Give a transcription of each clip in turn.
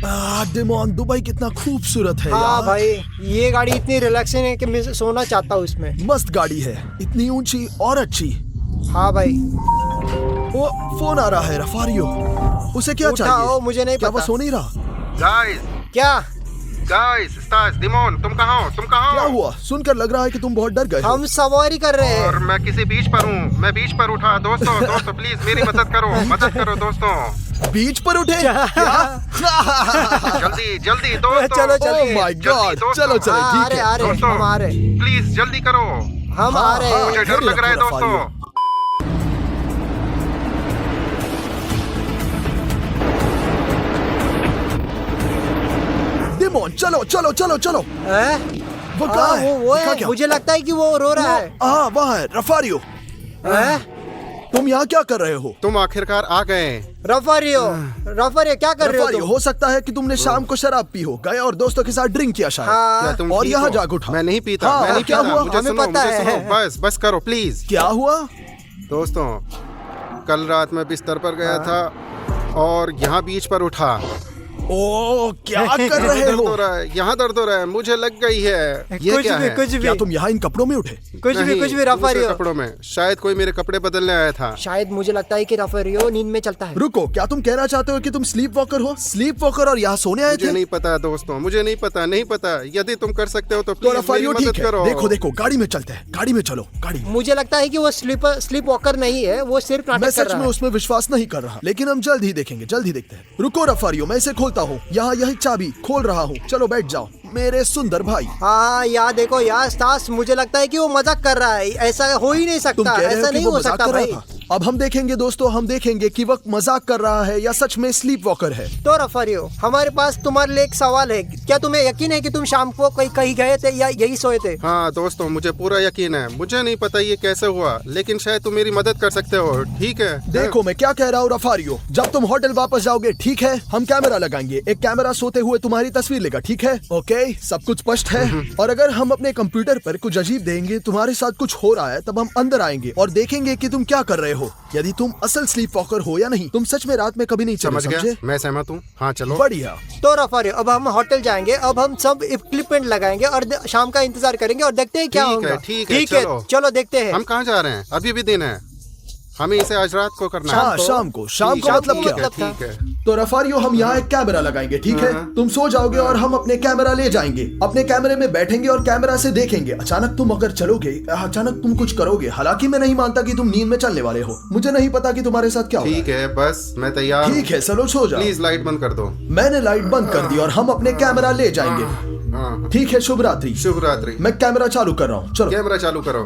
Demon, Dubai कितना खूबसूरत है हाँ यार। भाई, ये गाड़ी इतनी रिलैक्सिंग है कि मैं सोना चाहता हूँ इसमें। मस्त गाड़ी है, इतनी ऊंची और अच्छी। हाँ भाई। वो फोन आ रहा है रफारियो। उसे क्या उठाओ, चाहिए? मुझे नहीं क्या पता। वो सो नहीं रहा? गाइस क्या स्टास, डिमोन, तुम कहाँ हो? क्या हुआ? सुनकर लग रहा है कि तुम बहुत डर गए हो। हम सवारी कर रहे और हैं। मैं किसी बीच पर हूँ। मैं बीच पर उठा। दोस्तों प्लीज मेरी मदद करो दोस्तों। बीच पर उठे? जल्दी दोस्तों। चलो, Oh my God, चलो चलो हाँ, ठीक है। आ रहे हम आ रहे प्लीज जल्दी करो। हम आ रहे हैं। मुझे डर लग रहा है दोस्तों। डिमोन, चलो चलो चलो चलो। हैं? वो कहाँ है? वो दिखा है। क्या? मुझे लगता है कि वो रो रहा है। हाँ वहाँ है रफारियो। हैं? तुम यहाँ क्या कर रहे हो? तुम आखिरकार आ गए। रफारियो क्या कर रहे हो रफारियो, तुम? हो सकता है कि तुमने शाम को शराब पी हो, गए और दोस्तों के साथ ड्रिंक किया शायद। हाँ। क्या तुम और ठीक यहाँ हो? जाग उठा। मैं नहीं पीता। हाँ, मैं नहीं क्या पीता। हुआ? मुझे हमें सुनो, पता मुझे है। सुनो। बस करो प्लीज। क्या हुआ? दोस्तों, कल रात मैं बिस्तर पर गया था और यहाँ बीच पर उठा। ओ, क्या कर रहे दर्द हो? हो रहा है, यहाँ दर्द हो रहा है, मुझे लग गई है। ये क्या है? कुछ भी क्या तुम यहाँ इन कपड़ों में उठे? कुछ भी दूसरे रफारियो। कपड़ों में। शायद कोई मेरे कपड़े बदलने आया था। शायद मुझे लगता है कि रफारियो नींद में चलता है। रुको, क्या तुम कहना चाहते हो कि तुम स्लीप वॉकर हो? स्लीप वॉकर और यहाँ सोने आए मुझे थे? नहीं पता दोस्तों, मुझे नहीं पता। यदि तुम कर सकते हो तो तो प्लीज मेरी रफारियो मदद ठीक है। करो। देखो गाड़ी में चलते हैं। गाड़ी में चलो, गाड़ी। मुझे लगता है कि वो स्लीप वॉकर नहीं है, वो सिर्फ मैं नाटक कर सच रहा में है। उसमें विश्वास नहीं कर रहा, लेकिन हम जल्द ही देखेंगे, जल्द ही देखते हैं। रुको रफारियो, मैं इसे खोलता हूँ। यहाँ यही चाबी खोल रहा हूँ। चलो बैठ जाओ मेरे सुंदर भाई। हाँ यार, देखो यार स्टास, मुझे लगता है कि वो मजाक कर रहा है। ऐसा हो ही नहीं तुम सकता। कह रहे हो ऐसा कि नहीं वो हो मजाक सकता कर रहा भाई। था? अब हम देखेंगे दोस्तों, हम देखेंगे कि वक्त मजाक कर रहा है या सच में स्लीप वॉकर है। तो रफारियो, हमारे पास तुम्हारे लिए एक सवाल है। क्या तुम्हें यकीन है कि तुम शाम को कहीं गए थे या यही सोए थे? हाँ दोस्तों, मुझे पूरा यकीन है। मुझे नहीं पता ये कैसे हुआ, लेकिन शायद तुम मेरी मदद कर सकते हो। ठीक है? देखो मैं क्या कह रहा हूँ रफारियो, जब तुम होटल वापस जाओगे, ठीक है, हम कैमरा लगाएंगे। एक कैमरा सोते हुए तुम्हारी तस्वीर लेगा, ठीक है? ओके, सब कुछ स्पष्ट है। और अगर हम अपने कंप्यूटर पर कुछ अजीब देंगे, तुम्हारे साथ कुछ हो रहा है, तब हम अंदर आएंगे और देखेंगे कि तुम क्या कर रहे हो, यदि तुम असल स्लीप वॉकर हो या नहीं। तुम सच में रात में कभी नहीं चले, समझ गया, समझे? मैं सहमत हूँ। हाँ चलो। बढ़िया। तो रफारियो, अब हम होटल जाएंगे। अब हम सब इक्विपमेंट लगाएंगे और शाम का इंतजार करेंगे और देखते हैं क्या होगा। ठीक है, चलो देखते हैं। हम कहाँ जा रहे हैं? अभी भी दिन है, हमें इसे आज रात को करना है। हाँ, शाम को मतलब क्या? ठीक है। तो रफारियो, हम यहाँ एक कैमरा लगाएंगे, ठीक है? तुम सो जाओगे और हम अपने कैमरा ले जाएंगे, अपने कैमरे में बैठेंगे और कैमरा से देखेंगे। अचानक तुम अगर चलोगे, अचानक तुम कुछ करोगे। हालांकि मैं नहीं मानता कि तुम नींद में चलने वाले हो। मुझे नहीं पता कि तुम्हारे साथ क्या होगा। ठीक है, बस मैं तैयार हूँ। ठीक है, चलो सो जाओ। प्लीज लाइट बंद कर दो। मैंने लाइट बंद कर दी और हम अपने कैमरा ले जाएंगे। हाँ, ठीक है, शुभ रात्रि। शुभ रात्रि। मैं कैमरा चालू कर रहा हूँ, चलो। कैमरा चालू करो।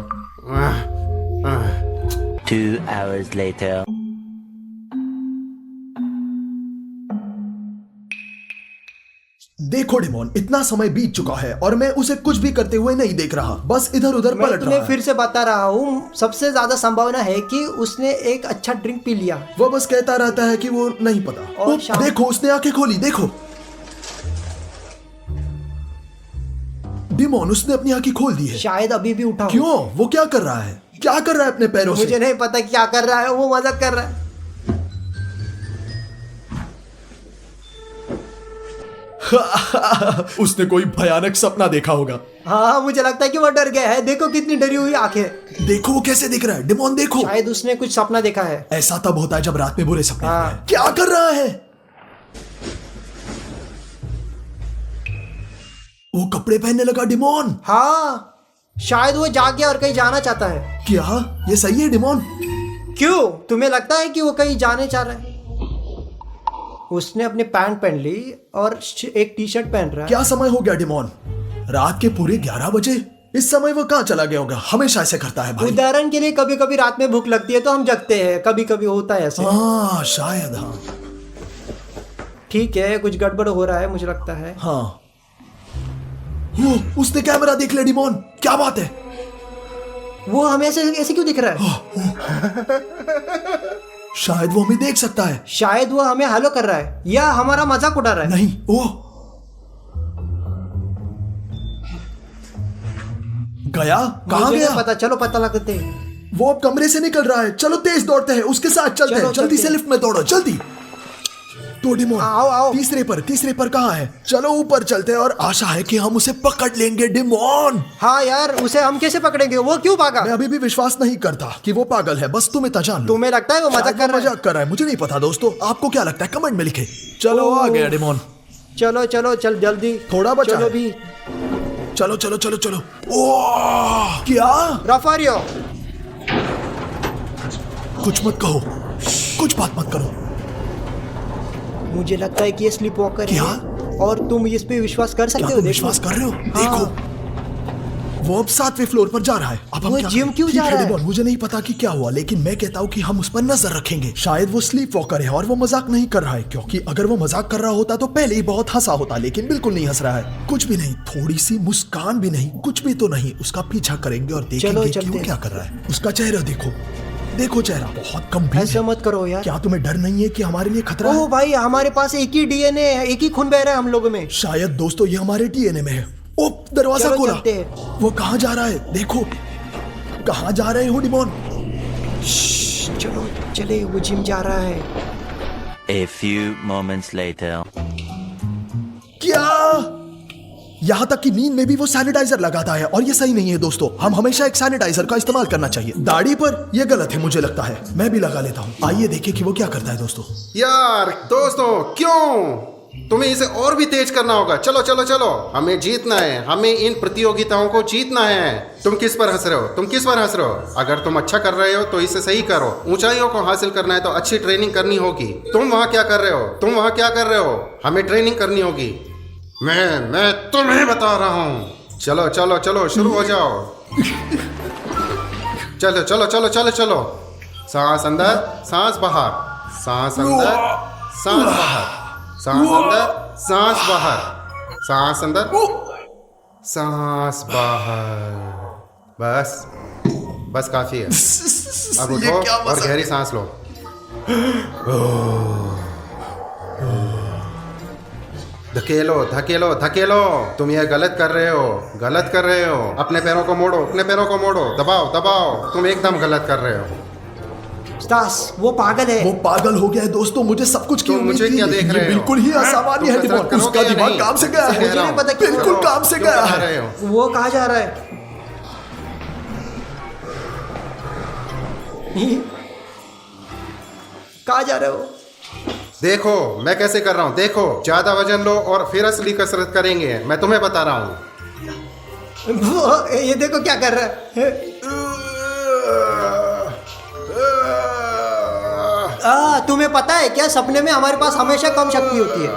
2 hours later. देखो डिमोन, इतना समय बीत चुका है और मैं उसे कुछ भी करते हुए नहीं देख रहा, बस इधर उधर मैं पलट तुम्हें रहा फिर है। से बता रहा हूँ, सबसे ज्यादा संभावना है कि उसने एक अच्छा ड्रिंक पी लिया। वो बस कहता रहता है कि वो नहीं पता। और ओ, शाम- देखो उसने आंखें खोली, देखो डिमोन, उसने अपनी आंखें खोल दी है। शायद अभी भी उठा हो। क्यों? वो क्या कर रहा है? क्या कर रहा है अपने पैरों मुझे से? नहीं पता क्या कर रहा है, वो मजाक कर रहा है। उसने कोई भयानक सपना देखा होगा। हाँ, मुझे लगता है कि वो डर गया है। देखो कितनी डरी हुई आंखें। देखो वो कैसे दिख रहा है। डिमोन देखो, शायद उसने कुछ सपना देखा है। ऐसा तब होता है जब रात में बुरे सपने हाँ। आते हैं। क्या कर रहा है? वो कपड़े पहनने लगा डिमोन। हाँ, शायद वो जाग गया और कहीं जाना चाहता है। क्या ये सही है डिमोन? क्यों? तुम्हें लगता है कि वो कहीं जाने चाह रहा है? उसने अपनी पैंट पहन ली और एक टी शर्ट पहन रहा है। क्या समय हो गया डिमोन? रात के पूरे 11 बजे। इस समय वो कहाँ चला गया होगा? हमेशा ऐसे करता है भाई। उदाहरण के लिए कभी कभी रात में भूख लगती है तो हम जगते हैं, कभी कभी होता है ऐसे। हाँ शायद, हाँ ठीक है, कुछ गड़बड़ हो रहा है मुझे लगता है। हाँ। वो उसने कैमरा देख लिया डिमोन। क्या बात है? वो हमें ऐसे क्यों दिख रहा है? शायद वो हमें देख सकता है। शायद वो हमें हेलो कर रहा है या हमारा मजाक उड़ा रहा है। नहीं, वो गया कहाँ मुझे गया? नहीं पता, चलो पता लगाते हैं। वो अब कमरे से निकल रहा है। चलो तेज दौड़ते हैं, उसके साथ चलते हैं। चलो, जल्दी चलते से हैं। लिफ्ट में दौड़ो, जल्दी। तो डिमोन, आओ, आओ। तीसरे पर कहाँ है? चलो ऊपर चलते हैं और आशा है कि हम उसे पकड़ लेंगे। डिमोन, हाँ यार, उसे हम कैसे पकड़ेंगे? वो क्यों भागा? मैं अभी भी विश्वास नहीं करता कि वो पागल है। बस तुम इतना जान लो। तुम्हें लगता है वो मजाक कर रहा है? मजाक कर रहा है, मुझे नहीं पता दोस्तों। आपको क्या लगता है? कमेंट में लिखे। चलो आ गया डिमोन। चलो चलो चल जल्दी, थोड़ा बचा चलो है। भी। चलो चलो चलो चलो। ओह, क्या? रफारियो, कुछ मत कहो, कुछ बात मत करो। मुझे लगता है कि ये स्लीप वॉकर है क्या? और तुम इस पे विश्वास कर क्या सकते हो? तुम देखो। विश्वास कर रहे हो? हाँ। देखो, वो अब 7वें फ्लोर पर जा रहा है। अब हम वो क्या जिम करें? क्यों ठीक जा रहा है? डिमोन, मुझे नहीं पता कि क्या हुआ, लेकिन मैं कहता हूँ कि हम उस पर नजर रखेंगे। शायद वो स्लीप वॉकर है और वो मजाक नहीं कर रहा है, क्योंकि अगर वो मजाक कर रहा होता तो पहले ही बहुत हंसा होता, लेकिन बिल्कुल नहीं हंस रहा है। कुछ भी नहीं, थोड़ी सी मुस्कान भी नहीं, कुछ भी तो नहीं। उसका पीछा करेंगे और देखेंगे कि चलते वो हैं। क्या कर रहा है। उसका चेहरा देखो, देखो चेहरा बहुत गंभीर ऐसा है। मत करो यार। क्या तुम्हें डर नहीं है कि हमारे लिए खतरा है? ओ भाई, हमारे पास एक ही डीएनए है, एक ही खून बह रहा है हम लोगों में। शायद दोस्तों ये हमारे डीएनए में है। ओ, दरवाजा चलो खोला। चलते हैं। वो कहाँ जा रहा है? देखो, कहाँ जा रहे हो डिमोन? चलो चले, वो जिम जा रहा है। A few moments later. क्या? यहाँ तक कि नींद में भी वो सैनिटाइजर लगाता है और ये सही नहीं है दोस्तों। हम हमेशा एक सैनिटाइजर का इस्तेमाल करना चाहिए। दाढ़ी पर ये गलत है, मुझे लगता है। मैं भी लगा लेता हूँ। आइए देखिए कि वो क्या करता है दोस्तों। यार दोस्तों, क्यों? तुम्हें इसे और भी तेज करना होगा। चलो चलो चलो, हमें जीतना है। हमें इन प्रतियोगिताओं को जीतना है। तुम किस पर हंस रहे हो? तुम किस पर हंस रहे हो? अगर तुम अच्छा कर रहे हो तो इसे सही करो। ऊंचाइयों को हासिल करना है तो अच्छी ट्रेनिंग करनी होगी। तुम वहाँ क्या कर रहे हो? तुम वहाँ क्या कर रहे हो? हमें ट्रेनिंग करनी होगी। मैं तुम्हें बता रहा हूँ। चलो चलो चलो, शुरू हो जाओ। चलो चलो चलो चलो चलो। सांस अंदर, सांस बाहर, सांस अंदर, सांस बाहर, सांस अंदर, सांस बाहर, सांस अंदर, सांस बाहर। बस बस काफी है। अब ये उठो क्या और मजा- गहरी सांस लो। धकेलो धकेलो धकेलो। तुम ये गलत कर रहे हो, गलत कर रहे हो। अपने पैरों को मोड़ो, अपने पैरों को मोड़ो। दबाओ दबाओ। तुम एकदम गलत कर रहे हो। स्टास, वो पागल है। वो पागल हो गया है दोस्तों। मुझे सब कुछ की तुम उम्मीद मुझे थी, क्या लेकिन देख ये रहे हो? बिल्कुल ही असामान्य तुम है कसरत डिमोन। करोगे उसका या दिमाग नहीं? काम से गया इसे कह है। रहा हूं। पता क्यों? बिल्कुल काम से तुम गया कहाँ है। रहे हो? वो कहाँ जा रहा है? कहाँ जा रहे हो? देखो मैं कैसे कर रहा हूँ। देखो, ज्यादा वजन लो और फिर असली कसरत करेंगे। मैं तुम्हें बता रहा हूँ। ये देखो क्या कर रहा है। तुम्हें पता है क्या, सपने में हमारे पास हमेशा कम शक्ति होती है।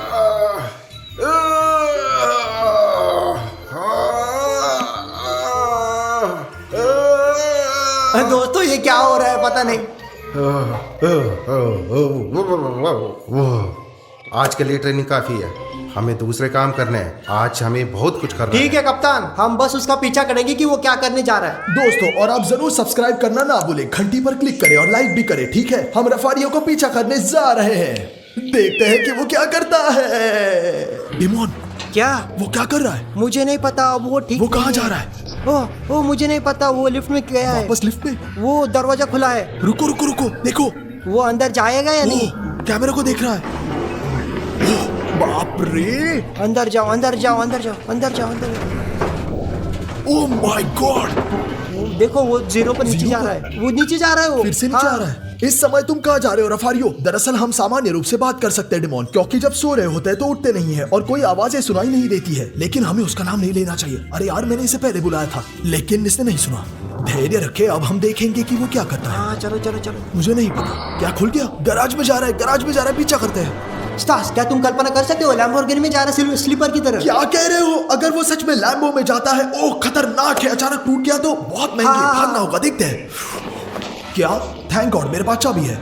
दोस्तों ये क्या हो रहा है पता नहीं। आज के लिए ट्रेनिंग काफी है। हमें दूसरे काम करने हैं। आज हमें बहुत कुछ करना ठीक है कप्तान, हम बस उसका पीछा करेंगे कि वो क्या करने जा रहा है। दोस्तों, और आप जरूर सब्सक्राइब करना ना भूलें। घंटी पर क्लिक करें और लाइक भी करें, ठीक है? हम रफारियों को पीछा करने जा रहे हैं। देखते हैं कि वो क्या करता है। डिमोन, क्या? वो क्या कर रहा है? मुझे नहीं पता। अब वो ठीक वो कहाँ नहीं जा है। रहा है? ओ मुझे नहीं पता। वो लिफ्ट में गया है। वापस लिफ्ट में? वो दरवाजा खुला है। रुको रुको रुको, देखो वो अंदर जाएगा या नहीं? कैमरा को देख रहा है। ओह, बाप रे! अंदर जाओ अंदर जाओ अंदर जाओ अंदर जाओ अंदर जाओ। Oh my God! देखो वो जीरो पर नीचे जीरो जा पर? रहा है। वो नीचे जा रहा है। वो फिर से नीचे हाँ। आ रहा है। इस समय तुम कहाँ जा रहे हो रफारियो? दरअसल हम सामान्य रूप से बात कर सकते हैं डिमोन, क्योंकि जब सो रहे होते हैं तो उठते नहीं है और कोई आवाजें सुनाई नहीं देती है। लेकिन हमें उसका नाम नहीं लेना चाहिए। अरे यार, मैंने इसे पहले बुलाया था लेकिन इसने नहीं सुना। धैर्य रखे, अब हम देखेंगे कि वो क्या करता है। हाँ चलो चलो चलो। मुझे नहीं पता क्या खुल गया। गैराज में जा रहा है, गैराज में जा रहा है। पीछा करते हैं। स्टास, क्या तुम कल्पना कर सकते हो लैम्बोर्गिनी में जा रहा है स्लीपर की तरह? क्या कह रहे हो? अगर वो सच में लैम्बो में जाता है, ओह खतरनाक है। अचानक टूट गया तो बहुत महंगी है। हाँ। भागना होगा, देखते हैं। क्या? थैंक गॉड मेरे पास चाबी है।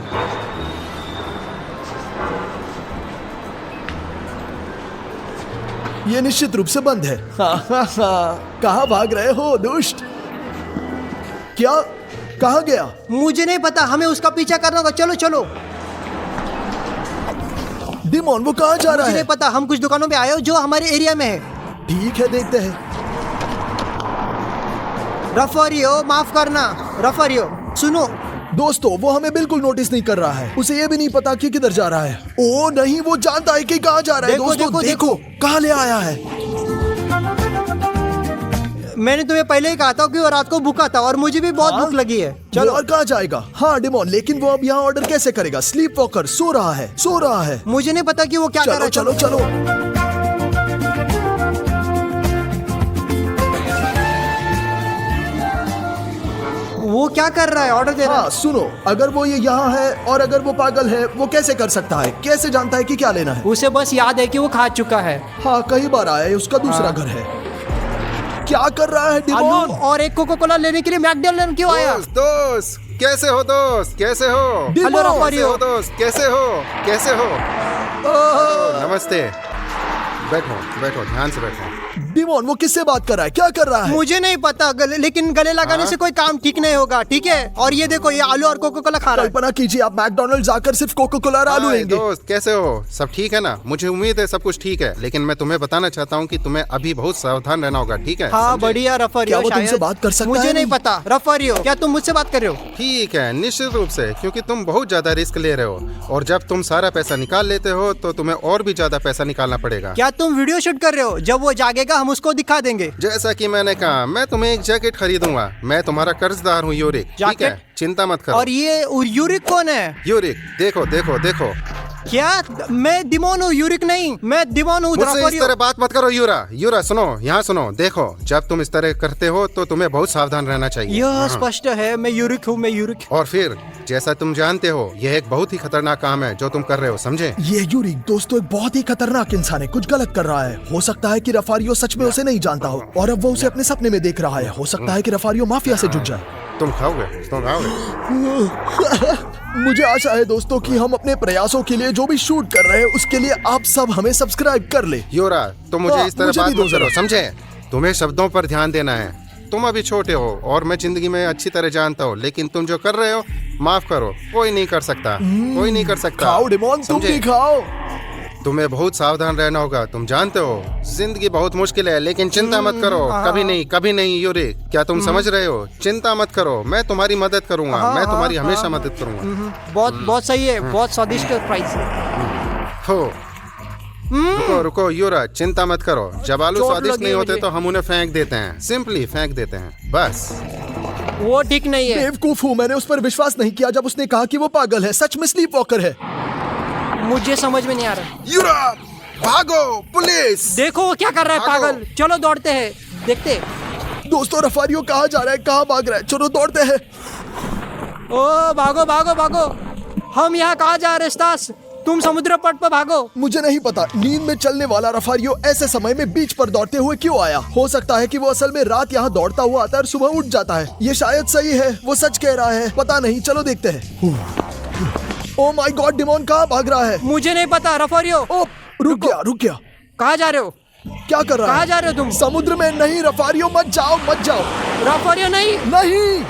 ये निश्चित रूप से बंद है। कहाँ भाग रहे हो दुष्ट? क्या? कहाँ गया? मुझे नहीं पता। हमें उसका पीछा करना होगा। चलो चलो। डिमोन, वो कहाँ जा रहा मुझे है? नहीं पता। हम कुछ दुकानों पे आए हो जो हमारे एरिया में है। ठीक है, देखते हैं। रफारियो, माफ करना। रफारियो सुनो, दोस्तों वो हमें बिल्कुल नोटिस नहीं कर रहा है, उसे ये भी नहीं पता कि किधर जा रहा है। ओ नहीं, वो जानता है कि कहाँ जा रहा है। देखो, दोस्तों देखो, देखो कहाँ ले आया है। मैंने तुम्हें पहले ही कहा था कि वो रात को भूखा था और मुझे भी बहुत भूख लगी है। चलो चलो, और कहाँ जाएगा। हाँ डिमोन, लेकिन वो अब यहाँ ऑर्डर कैसे करेगा? स्लीप वॉकर सो रहा है, सो रहा है। मुझे नहीं पता कि वो क्या कर रहा चलो है। चलो चलो। वो क्या कर रहा है? ऑर्डर दे रहा हाँ है। सुनो, अगर वो ये यहाँ है और अगर वो पागल है, वो कैसे कर सकता है? कैसे जानता है कि क्या लेना है? उसे बस याद है कि वो खा चुका है हाँ कई बार आया है, उसका दूसरा घर है। क्या कर रहा है आलू डिमोन? और एक कोका कोला लेने के लिए मैकडॉनल्ड क्यों आया? दोस्त दोस्त कैसे हो दोस्त, कैसे हो? डिमोन! हेलो कैसे रफारियो। हो दोस्त, कैसे हो, कैसे हो? नमस्ते। बैठो बैठो, ध्यान से बैठो। डिमोन वो किससे बात कर रहा है? क्या कर रहा है? मुझे नहीं पता लेकिन गले लगाने से कोई काम ठीक नहीं होगा, ठीक है? और ये देखो, ये आलू और कोका कोला खा रहा है। कल्पना कीजिए आप मैकडॉनल्ड जाकर सिर्फ कोका कोला और आलू हाय लेंगे। दोस्त, कैसे हो? सब ठीक है ना? मुझे उम्मीद है सब कुछ ठीक है, लेकिन मैं तुम्हें बताना चाहता हूँ कि तुम्हें अभी बहुत सावधान रहना होगा, ठीक है? हाँ समझे? बढ़िया रफारियो। क्या वो तुमसे शायद। बात कर सकता मुझे है? नहीं पता रफारियो, क्या तुम मुझसे बात कर रहे हो? ठीक है, निश्चित रूप से, क्योंकि तुम बहुत ज्यादा रिस्क ले रहे हो और जब तुम सारा पैसा निकाल लेते हो तो तुम्हें और भी ज्यादा पैसा निकालना पड़ेगा। क्या तुम वीडियो शूट कर रहे हो? जब वो जागेगा हम उसको दिखा देंगे। जैसा कि मैंने कहा, मैं तुम्हें एक जैकेट खरीदूंगा। मैं तुम्हारा कर्जदार हूँ यूरिक, ठीक है? जैकेट? चिंता मत करो। और ये यूरिक कौन है? यूरिक, देखो देखो देखो। क्या? मैं दिमोन हूँ, यूरिक नहीं। मैं दिमोन हूँ मुझसे इस रफारियो। तरह बात मत करो यूरा। यूरा सुनो, यहाँ सुनो, देखो जब तुम इस तरह करते हो तो तुम्हें बहुत सावधान रहना चाहिए। यह हाँ। स्पष्ट है, मैं यूरिक हूँ, मैं यूरिक। और फिर जैसा तुम जानते हो, यह एक बहुत ही खतरनाक काम है जो तुम कर रहे हो, समझे? ये यूरी दोस्तों एक बहुत ही खतरनाक इंसान है, कुछ गलत कर रहा है। हो सकता है कि रफारियो सच में उसे नहीं जानता हो और अब वो उसे अपने सपने में देख रहा है। हो सकता है कि रफारियो माफिया से जुड़ जाए। तुम खाओगे, तुम खाओगे। मुझे आशा है दोस्तों कि हम अपने प्रयासों के लिए जो भी शूट कर रहे हैं उसके लिए आप सब हमें सब्सक्राइब कर ले। यूरा, तुम मुझे हाँ, इस तरह मुझे बात भी दो मत करो, जरा। समझे? तुम्हें शब्दों पर ध्यान देना है। तुम अभी छोटे हो और मैं जिंदगी में अच्छी तरह जानता हूँ, लेकिन तुम जो कर रहे हो, माफ करो, कोई नहीं कर सकता, कोई नहीं कर सकता। खाओ डिमोन, तुम समझे? भी खाओ। तुम्हें बहुत सावधान रहना होगा। तुम जानते हो जिंदगी बहुत मुश्किल है, लेकिन चिंता मत करो। कभी नहीं यूरी, क्या तुम समझ रहे हो? चिंता मत करो, मैं तुम्हारी मदद करूंगा। मैं तुम्हारी हमेशा मदद करूंगा। बहुत बहुत सही है, बहुत स्वादिष्ट प्राइस। हो, रुको रुको यूरा, चिंता मत करो। जब आलू चोट स्वादिष्ट लगी नहीं होते मुझे। तो हम उन्हें फेंक देते हैं, सिंपली फेंक देते हैं, बस। वो ठीक नहीं है। बेवकूफ हूँ, मैंने उस पर विश्वास नहीं किया जब उसने कहा कि वो पागल है। सच में स्लीप वॉकर है। मुझे समझ में नहीं आ रहा। यूरा, भागो, पुलिस! देखो वो क्या कर रहा है, भागो। पागल। चलो दौड़ते हैं, देखते हैं। दोस्तों रफारियो कहाँ जा रहा है, कहाँ भाग रहा है? चलो दौड़ते हैं। ओ भागो भागो भागो। हम यहाँ कहाँ जा रहे स्टास? तुम समुद्र तट पर भागो। मुझे नहीं पता, नींद में चलने वाला रफारियो ऐसे समय में बीच पर दौड़ते हुए क्यों आया? हो सकता है कि वो असल में रात यहाँ दौड़ता हुआ आता है और सुबह उठ जाता है। ये शायद सही है, वो सच कह रहा है, पता नहीं। चलो देखते हैं। ओ माय गॉड, डिमोन कहाँ भाग रहा है? मुझे नहीं पता रफारियो। ओ रुक गया। कहाँ जा रहे हो? क्या कर रहा है? कहाँ जा रहे हो तुम? समुद्र में नहीं रफारियो, मत जाओ मत जाओ। रफारियो नहीं, नहीं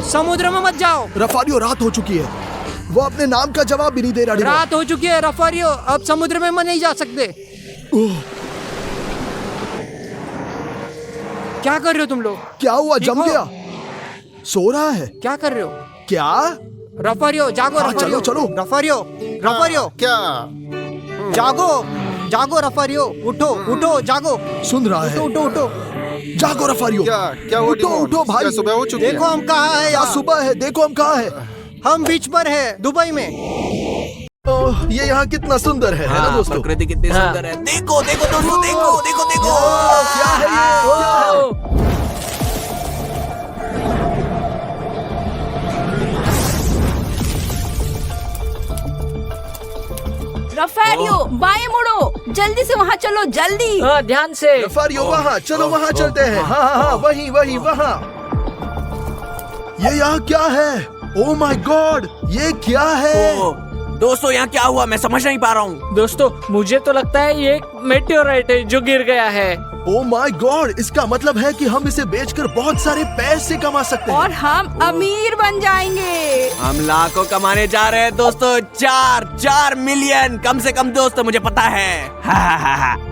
समुद्र में मत जाओ। रफारियो, रात हो चुकी है। वो अपने नाम का जवाब भी नहीं दे रहा। डिमोन। रात हो चुकी है रफारियो, अब समुद्र में नहीं जा सकते। क्या कर रहे हो तुम लोग? क्या हुआ, ठीक जम हो? गया? सो रहा है क्या कर रहे हो? क्या? रफारियो जागो। हाँ, रफारियो चलो। रफारियो क्या? जागो जागो रफारियो, उठो उठो, जागो। सुन रहा है? उठो। जागो रफारियो। क्या हुआ उठो डिमोन? उठो भाई। क्या सुबह हो चुकी है? देखो हम कहाँ है क्या यहाँ? सुबह है? देखो हम कहाँ है। हम बीच पर है, दुबई में। ओह, ये यहाँ कितना सुंदर है ना दोस्तों? प्रकृति कितनी सुंदर है। देखो देखो दोस्तों, देखो। क्या है ये? क्या है? रफारियो बाएं मुड़ो, जल्दी से वहाँ चलो, जल्दी। हाँ, ध्यान से। रफारियो वहाँ चलो, वहाँ चलते हैं। हाँ वही वहाँ। ये यहाँ क्या है? ओ माय गॉड, ये क्या है? दोस्तों यहाँ क्या हुआ, मैं समझ नहीं पा रहा हूँ। दोस्तों मुझे तो लगता है ये एक मेटेओराइट है जो गिर गया है। ओ माय गॉड, इसका मतलब है कि हम इसे बेचकर बहुत सारे पैसे कमा सकते हैं। और हम अमीर बन जाएंगे। हम लाखों कमाने जा रहे हैं दोस्तों, 4 मिलियन कम से कम दोस्तों, मुझे पता है।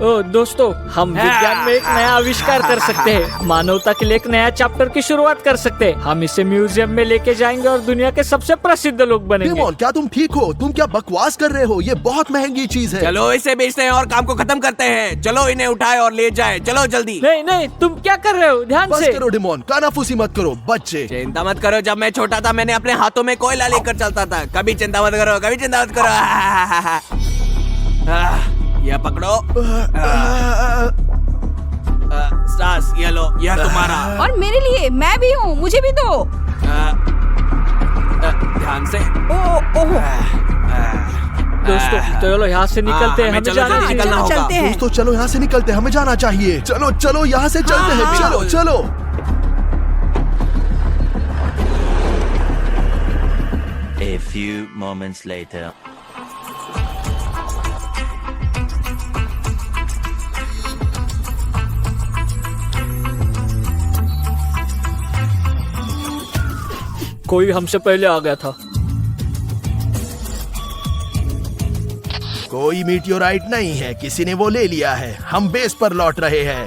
ओ दोस्तों, हम विज्ञान में एक नया आविष्कार कर सकते हैं, मानवता के लिए एक नया चैप्टर की शुरुआत कर सकते हैं। हम इसे म्यूजियम में लेके जाएंगे और दुनिया के सबसे प्रसिद्ध लोग बनेंगे। डिमोन, क्या तुम ठीक हो? तुम क्या बकवास कर रहे हो? ये बहुत महंगी चीज है। चलो इसे बेचते हैं और काम को खत्म करते हैं। चलो इन्हें उठाए और ले जाए, चलो जल्दी। नहीं नहीं, तुम क्या कर रहे हो? ध्यान बस से। करो डिमोन, कानाफूसी मत करो बच्चे। चिंता मत करो, जब मैं छोटा था मैंने अपने हाथों में कोयला लेकर चलता था। कभी चिंता मत करो, कभी चिंता मत करो। यह पकड़ो। स्टार्स, ये लो, यह तुम्हारा। और मेरे लिए, मैं भी हूँ, मुझे भी दो। ध्यान से। दोस्तों चलो यहाँ से निकलते हैं, हमें हमें चलो जाना जल्दी चाहिए। निकलना होगा। चलते हैं। दोस्तों चलो यहाँ से निकलते हैं, हमें जाना चाहिए। चलो चलो यहाँ से चलते हैं, चलो चलो। A few moments later. कोई हमसे पहले आ गया था। कोई मीटियोराइट नहीं है, किसी ने वो ले लिया है। हम बेस पर लौट रहे हैं।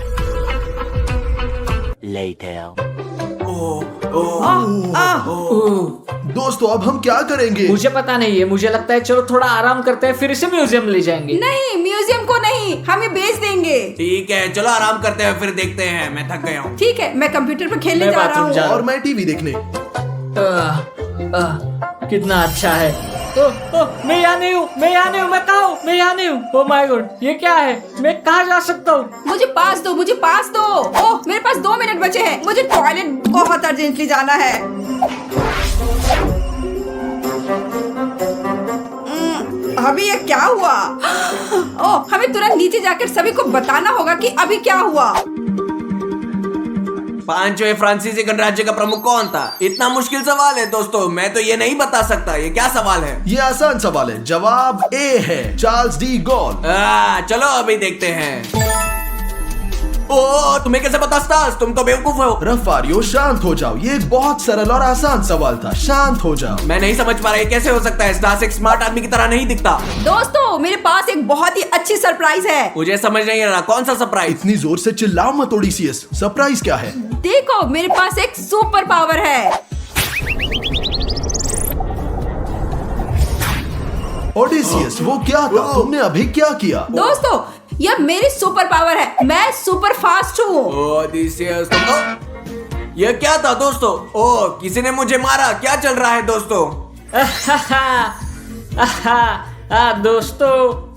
Later. दोस्तों अब हम क्या करेंगे? मुझे पता नहीं है, मुझे लगता है चलो थोड़ा आराम करते हैं, फिर इसे म्यूजियम ले जाएंगे। नहीं, म्यूजियम को नहीं, हम ये बेच देंगे। ठीक है, चलो आराम करते हैं, फिर देखते हैं। मैं थक गया हूँ। ठीक है, मैं कंप्यूटर पर खेलने मैं जा रहा बाथरूम हूँ। जा रहा और मैं टीवी देखने। कितना अच्छा है। मैं यहाँ नहीं हूँ, मैं यहाँ नहीं हूँ, मैं कहाँ हूँ? मैं यहाँ नहीं हूँ। ओह माय गॉड, ये क्या है? मैं कहाँ जा सकता हूँ? मुझे पास दो, मुझे पास दो। ओह, मेरे पास 2 मिनट बचे हैं, मुझे टॉयलेट बहुत अर्जेंटली जाना है। अभी ये क्या हुआ? ओह, हमें तुरंत नीचे जाकर सभी को बताना होगा कि अभी क्या हुआ। 5वें फ्रांसीसी गणराज्य का प्रमुख कौन था? इतना मुश्किल सवाल है दोस्तों, मैं तो ये नहीं बता सकता। ये क्या सवाल है? ये आसान सवाल है, जवाब ए है, चार्ल्स डी गॉल। चलो अभी देखते हैं। ओ, तुम्हें कैसे पता स्टार्स? तुम तो बेवकूफ हो। रफारियो शांत हो जाओ, ये एक बहुत सरल और आसान सवाल था, शांत हो जाओ। मैं नहीं समझ पा रहा, ये कैसे हो सकता है? स्टार्स एक स्मार्ट आदमी की तरह नहीं दिखता। दोस्तों, मेरे पास एक बहुत ही अच्छी सरप्राइज है। मुझे समझ नहीं आ रहा, कौन सा सरप्राइज? इतनी जोर से चिल्लाओ मत ओडिसियस, सरप्राइज क्या है? देखो, मेरे पास एक सुपर पावर है। ओडिसियस, वो क्या था? तुमने अभी क्या किया? दोस्तों, यह मेरी सुपर पावर है, मैं सुपर फास्ट हूँ। ओडिसियस, ये क्या था दोस्तों? ओ, किसी ने मुझे मारा, क्या चल रहा है दोस्तों? दोस्तों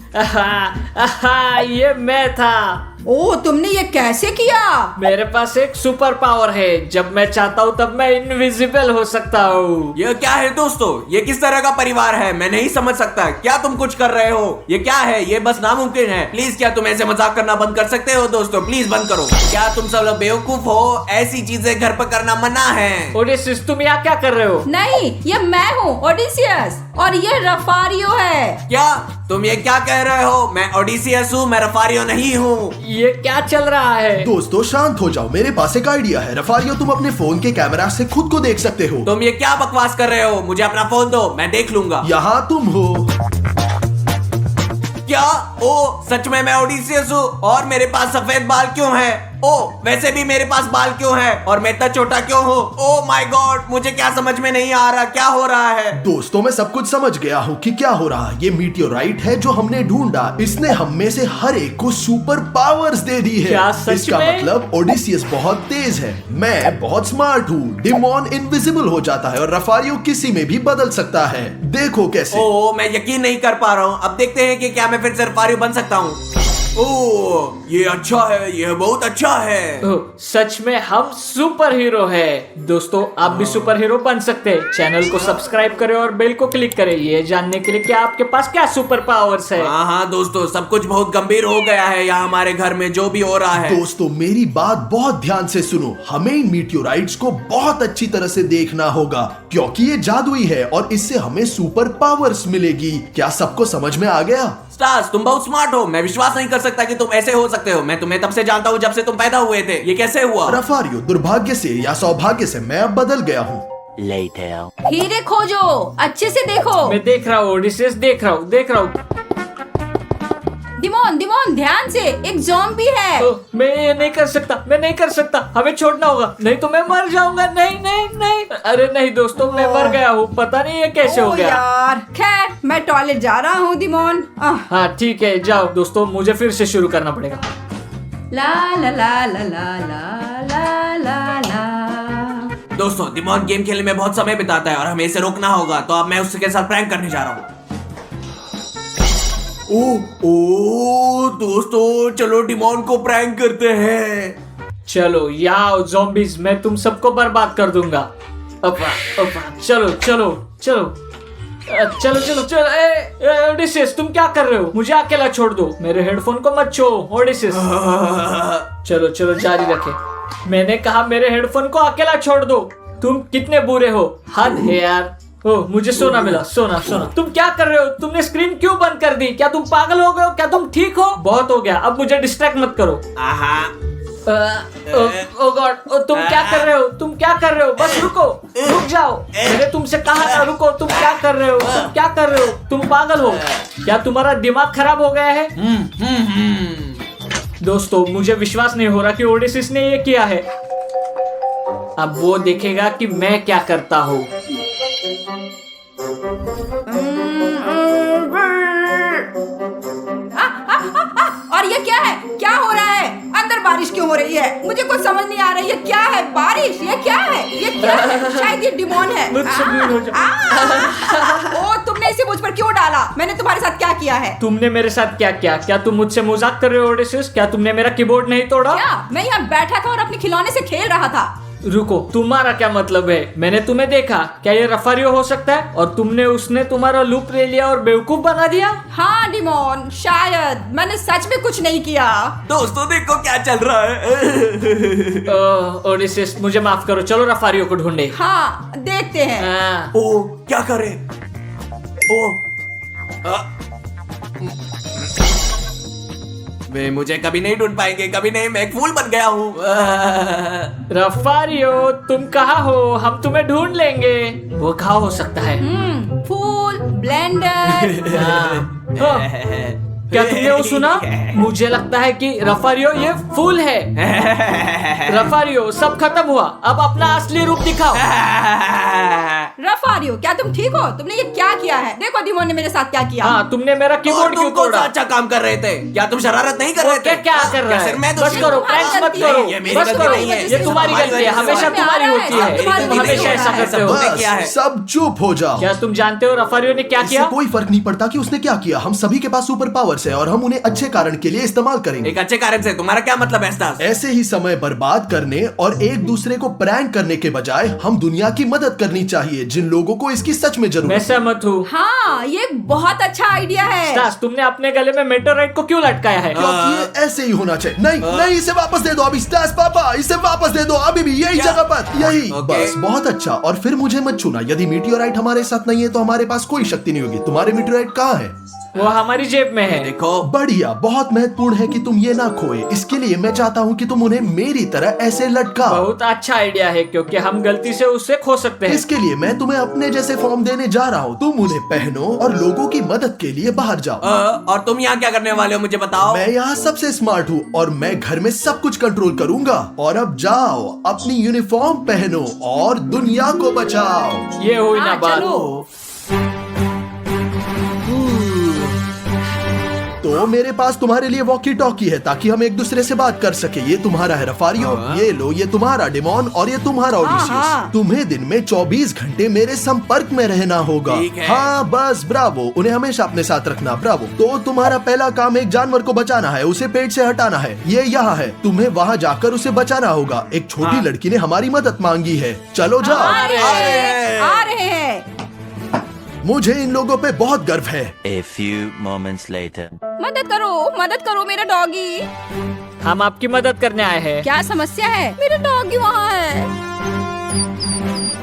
ये मैं था। ओ, तुमने ये कैसे किया? मेरे पास एक सुपर पावर है, जब मैं चाहता हूँ तब मैं इनविजिबल हो सकता हूँ। ये क्या है दोस्तों? ये किस तरह का परिवार है? मैं नहीं समझ सकता। क्या तुम कुछ कर रहे हो? ये क्या है? ये बस नामुमकिन है। प्लीज, क्या तुम ऐसे मजाक करना बंद कर सकते हो दोस्तों? प्लीज बंद करो। क्या तुम सब लोग बेवकूफ हो? ऐसी चीजें घर पर करना मना है। ओडिसियस, तुम यहाँ क्या कर रहे हो? नहीं, ये मैं हूँ ओडिसियस, और ये रफारियो है। क्या तुम ये क्या कह रहे हो? मैं ओडिसियस हूँ, मैं रफारियो नहीं हूँ। ये क्या चल रहा है? दोस्तों शांत हो जाओ, मेरे पास एक आइडिया है। रफारियो, तुम अपने फोन के कैमरा से खुद को देख सकते हो। तुम ये क्या बकवास कर रहे हो? मुझे अपना फोन दो, मैं देख लूंगा। यहाँ तुम हो। क्या? ओ, सच में मैं ओडिसियस हूँ और मेरे पास सफेद बाल क्यों है? ओ, वैसे भी मेरे पास बाल क्यों है? और मैं इतना छोटा क्यों हूँ? ओ माय गॉड, मुझे क्या समझ में नहीं आ रहा, क्या हो रहा है? दोस्तों मैं सब कुछ समझ गया हूँ कि क्या हो रहा है। ये मीटियोराइट है जो हमने ढूंढा, इसने हम में से हर एक को सुपर पावर्स दे दी है। क्या सच इसका में? मतलब ओडिसियस बहुत तेज है, मैं बहुत स्मार्ट हूँ, डिमोन इनविजिबल हो जाता है और रफारियो किसी में भी बदल सकता है। देखो कैसे। ओ, मैं यकीन नहीं कर पा रहा हूँ। अब देखते हैं कि क्या मैं फिर से रफारियो बन सकता हूँ। ओह ये अच्छा है, ये बहुत अच्छा है। ओह, सच में हम सुपर हीरो है। दोस्तों आप भी सुपर हीरो बन सकते हैं। चैनल को सब्सक्राइब करें और बेल को क्लिक करें ये जानने के लिए कि आपके पास क्या सुपर पावर्स है। हाँ हाँ दोस्तों, सब कुछ बहुत गंभीर हो गया है यहाँ हमारे घर में जो भी हो रहा है। दोस्तों मेरी बात बहुत ध्यान से सुनो, हमें इन मीटियोराइट्स को बहुत अच्छी तरह से देखना होगा क्योंकि ये जादुई है और इससे हमें सुपर पावर्स मिलेगी। क्या सबको समझ में आ गया? स्टार्स तुम बहुत स्मार्ट हो, मैं विश्वास नहीं कर सकता कि तुम ऐसे हो सकते हो। मैं तुम्हें तब से जानता हूँ जब से तुम पैदा हुए थे। ये कैसे हुआ? रफारियो, दुर्भाग्य से या सौभाग्य से मैं अब बदल गया हूँ। Later. हीरे खोजो, अच्छे से देखो। मैं देख रहा हूँ ओडिसियस, देख रहा हूँ। दिमोन दिमोन ध्यान से, एक ज़ॉम्बी है। मैं ये नहीं कर सकता, हमें छोड़ना होगा, नहीं तो मैं मर जाऊंगा। नहीं, अरे नहीं दोस्तों, मैं मर गया हूँ, पता नहीं ये कैसे हो ओ गया। यार, खैर मैं टॉयलेट जा रहा हूँ दिमोन। हाँ ठीक है, जाओ दोस्तों, मुझे फिर से शुरू करना पड़ेगा। ला ला ला ला ला ला ला ला ला। दोस्तों दिमोन गेम खेलने में बहुत समय बिताता है और हमें इसे रोकना होगा, तो अब मैं उसके साथ प्रैंक करने जा रहा हूँ। ओ दोस्तों चलो डिमोन को प्रैंक करते हैं। चलो यहाँ ज़ॉम्बीज़, मैं तुम सबको बर्बाद कर दूंगा। चलो। ओडिसियस तुम क्या कर रहे हो? मुझे अकेला छोड़ दो, मेरे हेडफोन को मत छो। ओडिसियस चलो जारी रखे। मैंने कहा मेरे हेडफोन को अकेला छोड़ दो। तुम कितने बुरे हो, हद है यार। ओह मुझे सोना मिला, सोना। तुम क्या कर रहे हो? तुमने स्क्रीन क्यों बंद कर दी? क्या तुम पागल हो गए हो? क्या तुम ठीक हो? बहुत हो गया, अब मुझे डिस्ट्रैक्ट मत करो। ओ गॉड, तुम क्या कर रहे हो? बस रुक जाओ। मैंने तुमसे कहा ना रुको। तुम क्या कर रहे हो? तुम पागल हो क्या? तुम्हारा दिमाग खराब हो गया है? दोस्तों मुझे विश्वास नहीं हो रहा कि ओडिसिस ने ये किया है। अब वो देखेगा कि मैं क्या करता हूँ। और ये क्या है? क्या हो रहा है? अंदर बारिश क्यों हो रही है? मुझे कुछ समझ नहीं आ रहा है। ये क्या है? बारिश? ये क्या है? शायद ये डिमोन है। ओ तुमने इसे मुझ पर क्यों डाला? मैंने तुम्हारे साथ क्या किया है? तुमने मेरे साथ क्या किया? क्या तुम मुझसे मजाक कर रहे हो ओडिसिस? क्या तुमने मेरा कीबोर्ड नहीं तोड़ा? क्या? मैं यहाँ बैठा था और अपने खिलौने से खेल रहा था। रुको, तुम्हारा क्या मतलब है? मैंने तुम्हें देखा। क्या ये रफारियो हो सकता है? और उसने तुम्हारा लूप ले लिया और बेवकूफ बना दिया? हाँ डिमोन, शायद मैंने सच में कुछ नहीं किया। दोस्तों देखो क्या चल रहा है। ओडिसिस मुझे माफ करो, चलो रफारियो को ढूंढे। हाँ देखते हैं। ओ क्या करे? वे मुझे कभी नहीं ढूंढ पाएंगे, कभी नहीं। मैं एक फूल बन गया हूँ। रफारियो तुम कहाँ हो? हम तुम्हें ढूंढ लेंगे। वो कहाँ हो सकता है? फूल, ब्लेंडर। क्या तुमने वो सुना? मुझे लगता है कि रफारियो ये फूल है। रफारियो सब खत्म हुआ, अब अपना असली रूप दिखाओ। रफारियो क्या तुम ठीक हो? तुमने ये क्या किया है? देखो दिमोन ने मेरे साथ क्या किया। हाँ तुमने मेरा कीबोर्ड क्यों तोड़ा? अच्छा काम कर रहे थे। क्या तुम शरारत नहीं कर रहे थे? क्या कर रहा है? बस करो, प्रैंक्स मत करो। बस करो, ये तुम्हारी गलती है, हमेशा तुम्हारी होती है। तुम हमेशा ऐसा करते हो। बस सब चुप हो जाओ। क्या तुम जानते हो रफारियो ने क्या इससे किया? कोई फर्क नहीं पड़ता कि उसने क्या किया। हम सभी के पास सुपर पावर्स है और हम उन्हें अच्छे कारण के लिए इस्तेमाल करेंगे। एक अच्छे कारण से तुम्हारा क्या मतलब है स्टार्स? ऐसे ही समय बर्बाद करने और एक दूसरे को प्रैंक करने के बजाय हम दुनिया की मदद करनी चाहिए जिन लोगों को इसकी सच में जरूरत मैं है। सहमत हूँ। हाँ ये बहुत अच्छा आइडिया है। स्टार्स तुमने अपने गले में मेटोराइट को क्यों लटकाया है? क्योंकि ये ऐसे ही होना चाहिए। नहीं इसे वापस दे दो अभी। स्टार्स पापा इसे वापस दे दो अभी भी, यही जगह पर, यही। बस बहुत अच्छा। और फिर मुझे मत छूना। यदि मीटियोराइट हमारे साथ नहीं है तो हमारे पास कोई शक्ति नहीं होगी। तुम्हारे मीटियोराइट कहाँ है? वो हमारी जेब में है। देखो बढ़िया, बहुत महत्वपूर्ण है कि तुम ये ना खोए। इसके लिए मैं चाहता हूँ कि तुम उन्हें मेरी तरह ऐसे लटकाओ। बहुत अच्छा आइडिया है क्योंकि हम गलती से उससे खो सकते हैं। इसके लिए मैं तुम्हें अपने जैसे फॉर्म देने जा रहा हूँ। तुम उन्हें पहनो और लोगों की मदद के लिए बाहर जाओ। और तुम यहाँ क्या करने वाले हो मुझे बताओ? मैं यहाँ सबसे स्मार्ट हूँ और मैं घर में सब कुछ कंट्रोल करूंगा। और अब जाओ अपनी यूनिफॉर्म पहनो और दुनिया को बचाओ। ये हुई ना बात। चलो। तो तो मेरे पास तुम्हारे लिए वॉकी टॉकी है ताकि हम एक दूसरे से बात कर सके। ये तुम्हारा है रफारियो, ये लो, ये तुम्हारा डिमोन और ये तुम्हारा ओडिसियस। तुम्हें दिन में 24 घंटे मेरे संपर्क में रहना होगा। ठीक है। हाँ बस, ब्रावो। उन्हें हमेशा अपने साथ रखना, ब्रावो। तो तुम्हारा पहला काम एक जानवर को बचाना है, उसे पेट से हटाना है। ये यहाँ है, तुम्हें वहाँ जाकर उसे बचाना होगा। एक छोटी लड़की ने हमारी मदद मांगी है। चलो जाओ। आ रहे हैं। मुझे इन लोगों पे बहुत गर्व है। A few moments later. मदद करो मेरा डॉगी। हम आपकी मदद करने आए हैं। क्या समस्या है? मेरा डॉगी वहाँ है।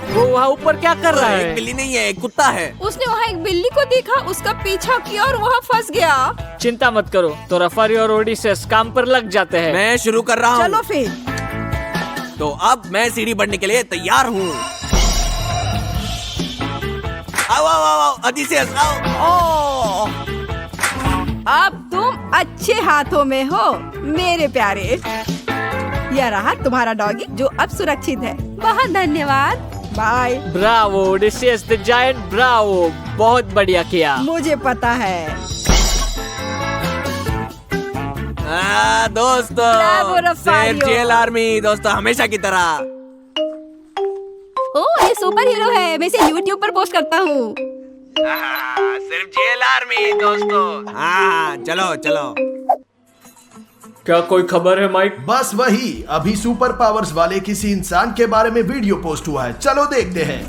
वो वहाँ ऊपर क्या कर रहा एक है? बिल्ली नहीं है, एक कुत्ता है। उसने वहाँ एक बिल्ली को देखा, उसका पीछा किया और वहाँ फंस गया। चिंता मत करो, तो रफारी और ओडिसेस काम पर लग जाते हैं। मैं शुरू कर रहा हूँ। चलो फिर। तो अब मैं सीढ़ी बढ़ने के लिए तैयार हूँ। आओ आओ आओ आओ, ओडिसियस आओ। अब तुम अच्छे हाथों में हो मेरे प्यारे। यह रहा तुम्हारा डॉगी जो अब सुरक्षित है। बहुत धन्यवाद। Bye. Bravo Odysseus the giant, bravo, बहुत बढ़िया किया। मुझे पता है। दोस्तों, ब्रावो, रफारियो। सिर्फ जेल आर्मी दोस्तों, हमेशा की तरह। ओह, ये सुपर हीरो है। मैं इसे YouTube पर पोस्ट करता हूँ। सिर्फ जेल आर्मी दोस्तों। हाँ, चलो चलो। क्या कोई खबर है माइक? बस वही, अभी सुपर पावर्स वाले किसी इंसान के बारे में वीडियो पोस्ट हुआ है। चलो देखते हैं।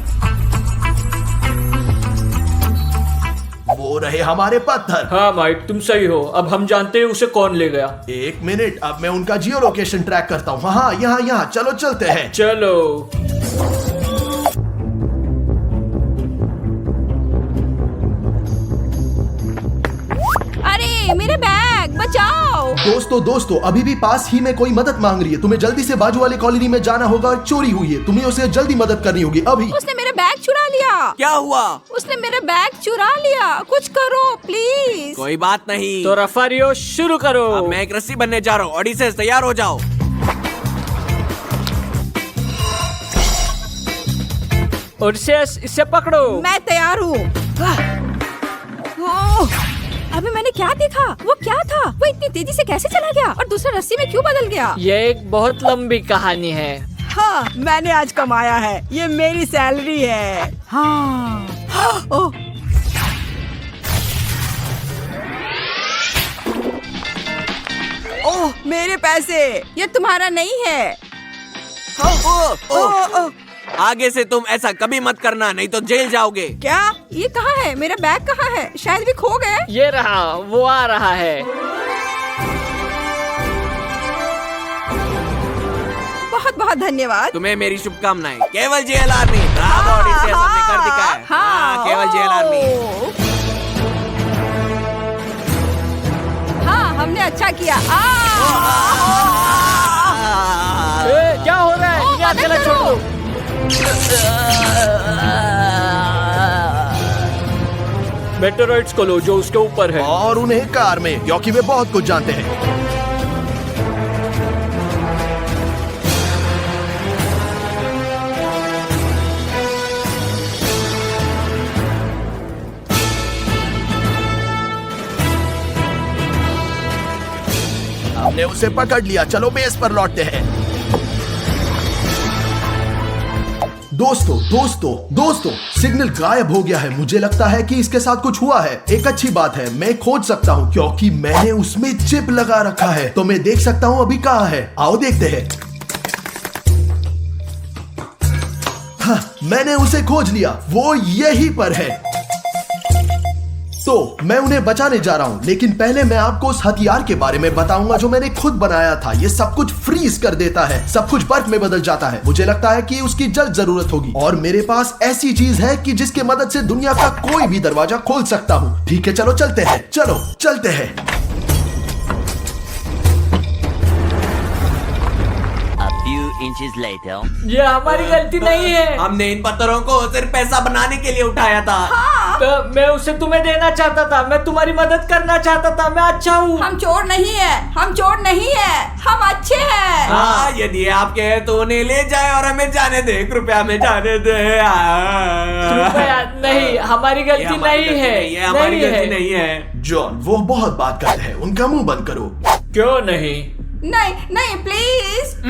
वो रहे हमारे पत्थर। हाँ माइक, तुम सही हो। अब हम जानते हैं उसे कौन ले गया। एक मिनट, अब मैं उनका जियो लोकेशन ट्रैक करता हूँ। हाँ, यहाँ यहाँ, चलो चलते हैं। चलो। अरे मेरे बैग बचाओ। दोस्तों, अभी भी पास ही में कोई मदद मांग रही है। तुम्हें जल्दी से बाजू वाली कॉलोनी में जाना होगा। चोरी हुई है, तुम्हें उसे जल्दी मदद करनी होगी अभी। उसने मेरा बैग चुरा लिया। क्या हुआ? उसने मेरा बैग चुरा लिया। कुछ करो प्लीज। कोई बात नहीं। तो रफारियो शुरू करो। अब मैं एक रस्सी बनने जा रहा हूँ। ओडिसेस तैयार हो जाओ। ओडिसेस, इसे पकड़ो। मैं तैयार हूँ। अभी मैंने क्या देखा? वो क्या था? वो इतनी तेजी से कैसे चला गया और दूसरा रस्सी में क्यों बदल गया? ये एक बहुत लंबी कहानी है। हाँ, मैंने आज कमाया है। ये मेरी सैलरी है। हाँ। ओह, ओह, मेरे पैसे। ये तुम्हारा नहीं है। ओह, ओह, ओह, आगे से तुम ऐसा कभी मत करना, नहीं तो जेल जाओगे। क्या? ये कहाँ है? मेरा बैग कहाँ है? शायद भी खो गए। ये रहा, वो आ रहा है। बहुत बहुत धन्यवाद। तुम्हें मेरी शुभकामनाएं। केवल जेल आर्मी। ब्रावो ओडिसियस, हमने कर दिखाया। हाँ, केवल जेल आर्मी। हाँ, हमने अच्छा किया। क्या हो रहा है? इन्हें अकेला छोड़ दो। मेटेराइट्स को लो जो उसके ऊपर है। और उन्हें कार में, क्योंकि वे बहुत कुछ जानते हैं। हमने उसे पकड़ लिया। चलो बेस पर लौटते हैं। दोस्तों, सिग्नल गायब हो गया है। मुझे लगता है कि इसके साथ कुछ हुआ है। एक अच्छी बात है, मैं खोज सकता हूँ क्योंकि मैंने उसमें चिप लगा रखा है। तो मैं देख सकता हूँ अभी कहाँ है। आओ देखते हैं। हाँ, मैंने उसे खोज लिया। वो यहीं पर है। तो मैं उन्हें बचाने जा रहा हूँ, लेकिन पहले मैं आपको उस हथियार के बारे में बताऊंगा जो मैंने खुद बनाया था। ये सब कुछ फ्रीज कर देता है, सब कुछ बर्फ में बदल जाता है। मुझे लगता है कि उसकी जल्द जरूरत होगी और मेरे पास ऐसी चीज है कि जिसके मदद से दुनिया का कोई भी दरवाजा खोल सकता हूँ। ठीक है, चलो चलते हैं। चलो चलते हैं। A few inches later. ये हमारी गलती नहीं है। हमने इन पत्थरों को सिर्फ पैसा बनाने के लिए उठाया था। हाँ, मैं उसे तुम्हें देना चाहता था, मैं तुम्हारी मदद करना चाहता था, मैं अच्छा हूँ। हम चोर नहीं है, हम चोर नहीं है, हम अच्छे हैं। हाँ, यदि आपके हैं तो उन्हें ले जाए और हमें जाने दे, कृपया हमें जाने दे। कृपया नहीं, हमारी गलती नहीं है, ये हमारी नहीं गलती है। नहीं है। जॉन, वो बहुत बात करते हैं, उनका मुंह बंद करो। क्यों नहीं? नहीं नहीं प्लीज।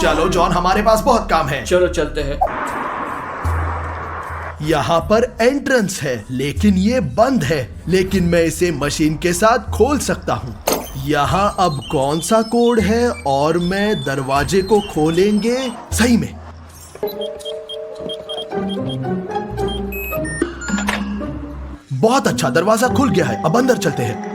चलो जॉन, हमारे पास बहुत काम है। चलो चलते हैं। यहाँ पर एंट्रेंस है, लेकिन ये बंद है, लेकिन मैं इसे मशीन के साथ खोल सकता हूँ। यहाँ अब कौन सा कोड है और मैं दरवाजे को खोलेंगे सही में। बहुत अच्छा, दरवाजा खुल गया है। अब अंदर चलते हैं।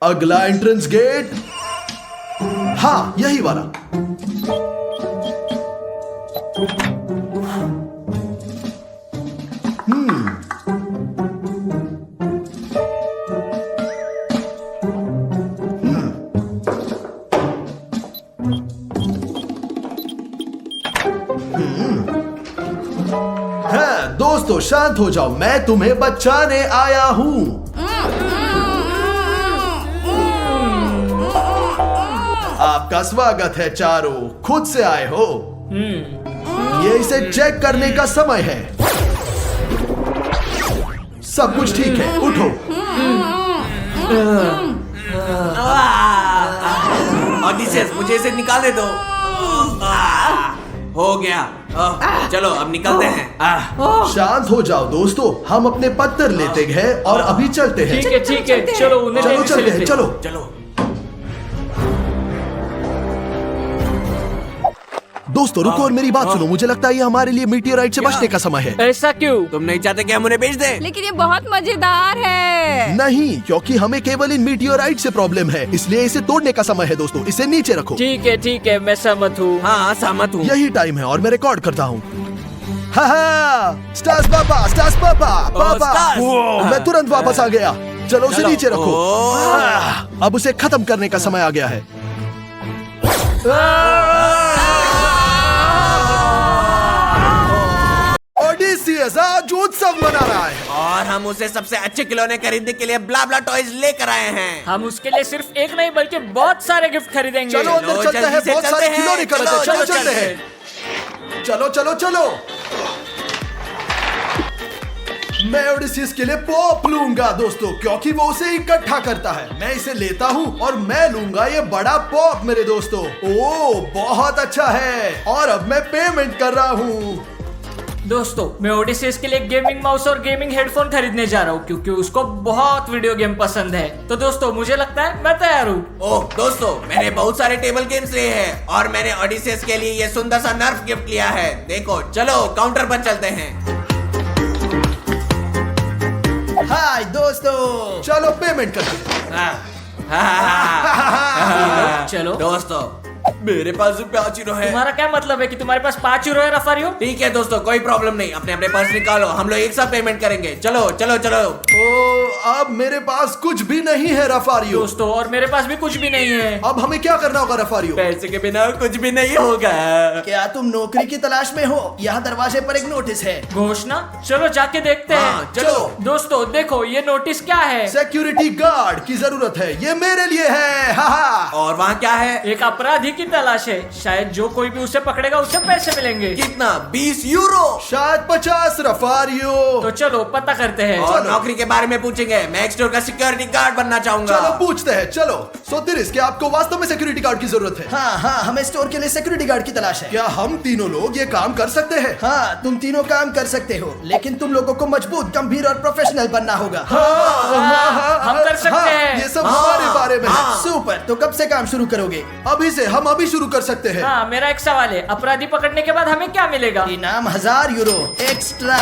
अगला एंट्रेंस गेट, हाँ यही वाला। हाँ दोस्तों, शांत हो जाओ, मैं तुम्हें बचाने आया हूँ। आपका स्वागत है चारों, खुद से आए हो। ये इसे चेक करने का समय है। सब कुछ ठीक है, उठो। ऑडिसेस, मुझे इसे निकालने दो। हो गया। चलो अब निकलते हैं। शांत हो जाओ दोस्तों, हम अपने पत्थर लेते हैं और अभी चलते हैं। ठीक है ठीक है, चलो उन्हें चलो तेजी से चलते हैं, लेते। चलो। चलो। दोस्तों रुको और मेरी बात सुनो, मुझे लगता है ये हमारे लिए मीटियोराइट से बचने का समय है। ऐसा क्यों? तुम नहीं चाहते कि हम उन्हें भेज दें? लेकिन ये बहुत मजेदार है। नहीं, क्योंकि हमें केवल इन मीटियोराइट से प्रॉब्लम है, इसलिए इसे तोड़ने का समय है दोस्तों। इसे नीचे रखो। ठीक है, मैं सहमत हूँ। हाँ, सहमत हूँ। यही टाइम है और मैं रिकॉर्ड करता हूँ। स्टार्स पापा, स्टार्स पापा, पापा। स्टार्स। मैं तुरंत वापस आ गया। चलो उसे चलो। नीचे रखो। अब उसे खत्म करने का समय आ गया है। ओडिसियस आज उत्सव मना रहा है। और हम उसे सबसे अच्छे खिलौने खरीदने के लिए ब्ला ब्ला टॉयज लेकर आए हैं। हम उसके लिए सिर्फ एक नहीं बल्कि बहुत सारे गिफ्ट खरीदेंगे। चलो अंदर चलते जल्दी हैं, से बहुत चलते सारे हैं। खिलौने खरीदते हैं। चलो चलते चलते हैं। चलो चलो चलो। मैं ओडिसियस के लिए पॉप लूंगा दोस्तों, क्योंकि वो उसे इकट्ठा करता है। मैं इसे लेता हूँ और मैं लूंगा ये बड़ा पॉप मेरे दोस्तों। ओह बहुत अच्छा है। और अब मैं पेमेंट कर रहा हूँ। दोस्तों, मैं ओडिसेस के लिए गेमिंग माउस और गेमिंग हेडफोन खरीदने जा रहा हूँ क्योंकि उसको बहुत वीडियो गेम पसंद है। तो दोस्तों, मुझे लगता है मैं तैयार हूँ। ओह दोस्तों, मैंने बहुत सारे टेबल गेम्स लिए हैं और मैंने ऑडिसेस के लिए ये सुंदर सा नर्फ गिफ्ट लिया है। देखो, चलो काउंटर पर चलते हैं। हाय दोस्तों, चलो पेमेंट करते हैं। चलो दोस्तों, मेरे पास ₹5 है। तुम्हारा क्या मतलब है कि तुम्हारे पास €5 है रफारियो? ठीक है दोस्तों, कोई प्रॉब्लम नहीं। अपने अपने पर्स निकालो, हम लोग एक साथ पेमेंट करेंगे। चलो चलो चलो। ओ, अब मेरे पास कुछ भी नहीं है रफारियो। दोस्तों, और मेरे पास भी कुछ भी नहीं है। अब हमें क्या करना होगा रफारियो? पैसे के बिना कुछ भी नहीं होगा। क्या तुम नौकरी की तलाश में हो? यहाँ दरवाजे पर एक नोटिस है। घोषणा? चलो जाके देखते हैं। हाँ, चलो। दोस्तों देखो, ये नोटिस क्या है? सिक्योरिटी गार्ड की जरूरत है, ये मेरे लिए है। हा। और वहाँ क्या है? एक अपराधी की तलाश है। शायद जो कोई भी उसे पकड़ेगा उसे पैसे मिलेंगे। कितना? €20? शायद 50 रफारियो। तो चलो पता करते हैं। और नौकरी के बारे में पूछेंगे। मैं एक स्टोर का सिक्योरिटी गार्ड बनना चाहूंगा। चलो पूछते हैं। चलो सोतिरिस, क्या आपको वास्तव में सिक्योरिटी गार्ड की जरूरत है? हाँ, हमें स्टोर के लिए सिक्योरिटी गार्ड की तलाश है। क्या हम तीनों लोग ये काम कर सकते हैं? हाँ, तुम तीनों काम कर सकते हो, लेकिन तुम लोगों को मजबूत, गंभीर और प्रोफेशनल बनना होगा। हम कर सकते हैं। ये सब हमारे बारे में है। सुपर, तो कब से काम शुरू करोगे? अभी से, हम अभी शुरू कर सकते हैं। हाँ, मेरा एक सवाल है। अपराधी पकड़ने के बाद हमें क्या मिलेगा? इनाम €1000 एक्स्ट्रा।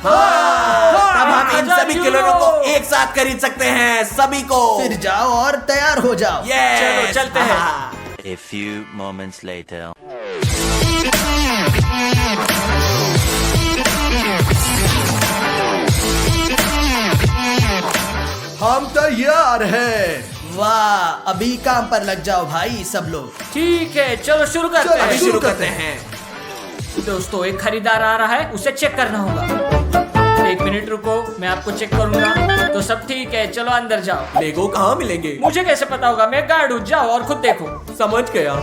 तब हम इन 1000 सभी खिलौनों को एक साथ खरीद सकते हैं, सभी को। फिर जाओ और तैयार हो जाओ। Yes! चलो, चलते हैं। हाँ। A few moments later. हम तैयार हैं। वाह, अभी काम पर लग जाओ भाई सब लोग। ठीक है, चलो शुरू करते चलो, हैं। शुरू करते हैं। दोस्तों, एक खरीदार आ रहा है, उसे चेक करना होगा। 1 मिनट रुको, मैं आपको चेक करूंगा। तो सब ठीक है, चलो अंदर जाओ। लेगो कहाँ मिलेंगे? मुझे कैसे पता होगा? मैं गार्ड हूँ, जाओ और खुद देखो। समझ गया।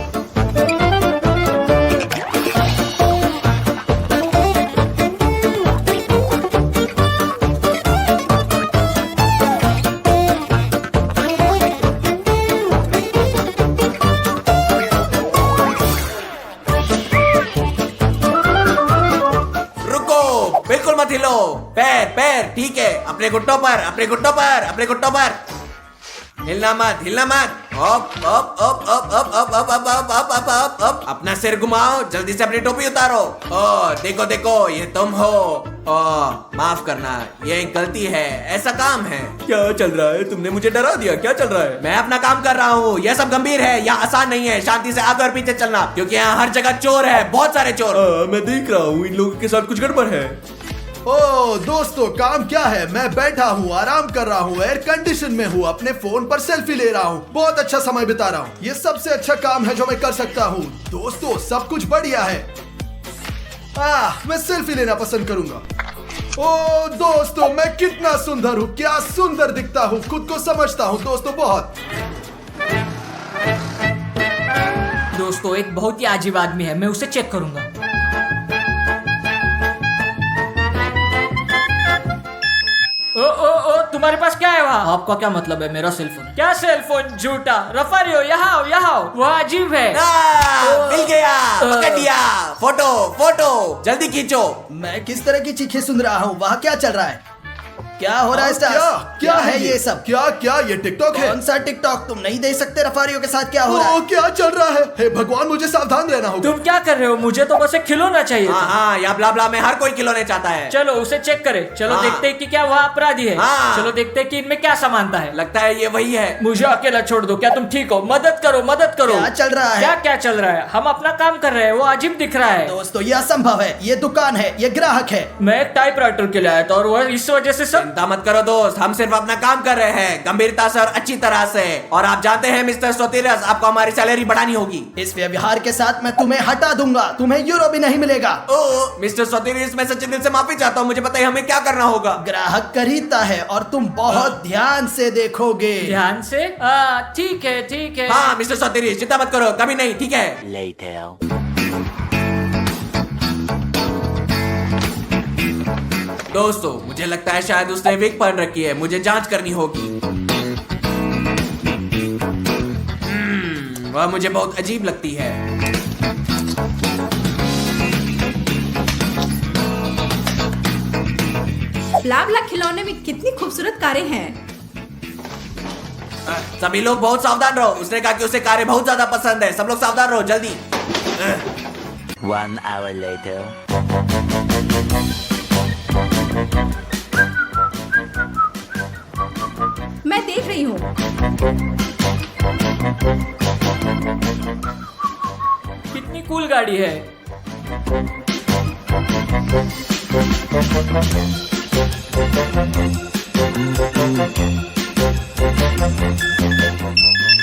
रुको, बिल्कुल मत हिलो। पैर पैर, ठीक है। अपने घुटनों पर, अपने घुटनों पर, अपने घुटनों पर। हिलना मत, हिलना मत। Up up up up up up up up up up up up up. अपना सिर घुमाओ, जल्दी से अपनी टोपी उतारो। ओ देखो देखो, ये तुम हो। ओ माफ करना, ये एक गलती है, ऐसा काम है। क्या चल रहा है? तुमने मुझे डरा दिया। क्या चल रहा है? मैं अपना काम कर रहा हूँ। यह सब गंभीर है, यहाँ आसान नहीं है। शांति से आगे और पीछे चलना, क्योंकि यहाँ हर जगह चोर है, बहुत सारे चोर। मैं देख रहा हूँ इन लोगों के साथ कुछ गड़बड़ है। ओ दोस्तों, काम क्या है? मैं बैठा हूँ, आराम कर रहा हूँ, एयर कंडीशन में हूँ, अपने फोन पर सेल्फी ले रहा हूँ, बहुत अच्छा समय बिता रहा हूँ। ये सबसे अच्छा काम है जो मैं कर सकता हूँ। दोस्तों, सब कुछ बढ़िया है। मैं सेल्फी लेना पसंद करूंगा। ओ दोस्तों, मैं कितना सुंदर हूँ, क्या सुंदर दिखता हूँ, खुद को समझता हूँ दोस्तों, बहुत। दोस्तों, एक बहुत ही अजीब आदमी है, मैं उसे चेक करूंगा। ओ ओ ओ, तुम्हारे पास क्या है वहाँ? आपका क्या मतलब है? मेरा सेलफोन। क्या सेलफोन? झूठा। रफारियो, यहाँ आओ, यहाँ आओ। वह अजीब है। मिल गया, पकड़ लिया। फोटो फोटो, जल्दी खींचो। मैं किस तरह की चीखें सुन रहा हूँ? वहाँ क्या चल रहा है? क्या हो रहा है स्टार्स? क्या है ये सब? क्या ये टिकटॉक है? कौन सा टिकटॉक? तुम नहीं देख सकते रफारियो के साथ क्या हो रहा है? ओ क्या चल रहा है? हे भगवान, मुझे सावधान रहना होगा। तुम क्या कर रहे हो? मुझे तो बस एक खिलौना चाहिए था। हाँ, या ब्ला ब्ला में हर कोई खिलौने चाहता है। चलो उसे चेक करें। चलो हाँ। देखते हैं कि क्या वह अपराधी है। हाँ। चलो देखते हैं कि इनमें क्या समानता है। लगता है ये वही है। मुझे अकेला छोड़ दो। क्या तुम ठीक हो? मदद करो, मदद करो। क्या चल रहा है? क्या क्या चल रहा है? हम अपना काम कर रहे हैं, वो अजीब दिख रहा है। दोस्तों, ये असंभव है। ये दुकान है, ये ग्राहक है। मैं एक टाइपराइटर के लिए आया था और वह इस वजह से सब। चिंता मत करो दोस्त, हम सिर्फ अपना काम कर रहे हैं, गंभीरता से और अच्छी तरह से। और आप जानते हैं मिस्टर सोतिरस, आपको हमारी सैलरी बढ़ानी होगी। इस व्यवहार के साथ मैं तुम्हें हटा दूंगा। तुम्हें यूरो भी नहीं मिलेगा। ओ मिस्टर सोतिरस, मैं सच्चे दिल से माफी चाहता हूँ। मुझे बताइए हमें क्या करना होगा। ग्राहक खरीदता है और तुम बहुत ध्यान से देखोगे। ध्यान से? ठीक है, ठीक है। हाँ मिस्टर सोतिरस, चिंता मत करो, कभी नहीं, ठीक है। Later. दोस्तों, मुझे लगता है शायद उसने विग पहन रखी है, मुझे जांच करनी होगी। वह मुझे बहुत अजीब लगती है। ब्ला ब्ला खिलौने में कितनी खूबसूरत कारें हैं। सभी लोग बहुत सावधान रहो। उसने कहा कि उसे कारें बहुत ज्यादा पसंद है। सब लोग सावधान रहो, जल्दी। 1 hour later. मैं देख रही हूँ। कितनी कूल गाड़ी है।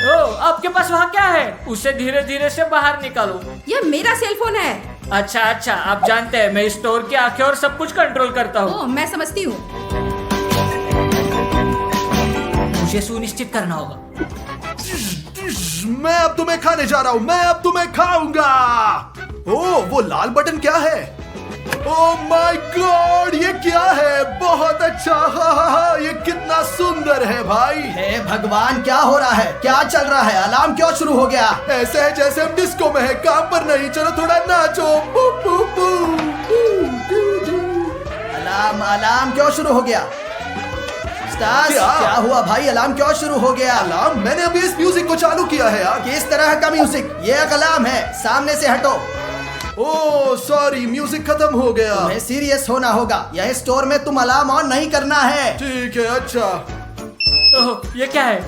ओ, आपके पास वहाँ क्या है? उसे धीरे धीरे से बाहर निकालो। यह मेरा सेलफोन है। अच्छा अच्छा, आप जानते हैं मैं इस स्टोर की आंखें और सब कुछ कंट्रोल करता हूँ। ओ, मैं समझती हूँ। मुझे सुनिश्चित करना होगा। मैं अब तुम्हें खाने जा रहा हूँ, मैं अब तुम्हें खाऊंगा। ओ वो लाल बटन क्या है? ओ माय गॉड, ये क्या है? बहुत अच्छा। ये कितना सुंदर है भाई। हे भगवान, क्या हो रहा है? क्या चल रहा है? अलार्म क्यों शुरू हो गया? ऐसे है जैसे हम डिस्को में है, काम पर नहीं। चलो थोड़ा नाचो। पू, पू, पू, अलार्म क्यों शुरू हो गया? स्टार्स, क्या हुआ भाई? अलार्म क्यों शुरू हो गया? अलार्म? मैंने अभी इस म्यूजिक को चालू किया है यार। किस तरह का म्यूजिक? ये एक अलार्म है, सामने से हटो। ओ सॉरी, म्यूजिक खत्म हो गया। तुम्हें सीरियस होना होगा। यह स्टोर में तुम अलार्म ऑन नहीं करना है। ठीक है, अच्छा। ओह, ये क्या है?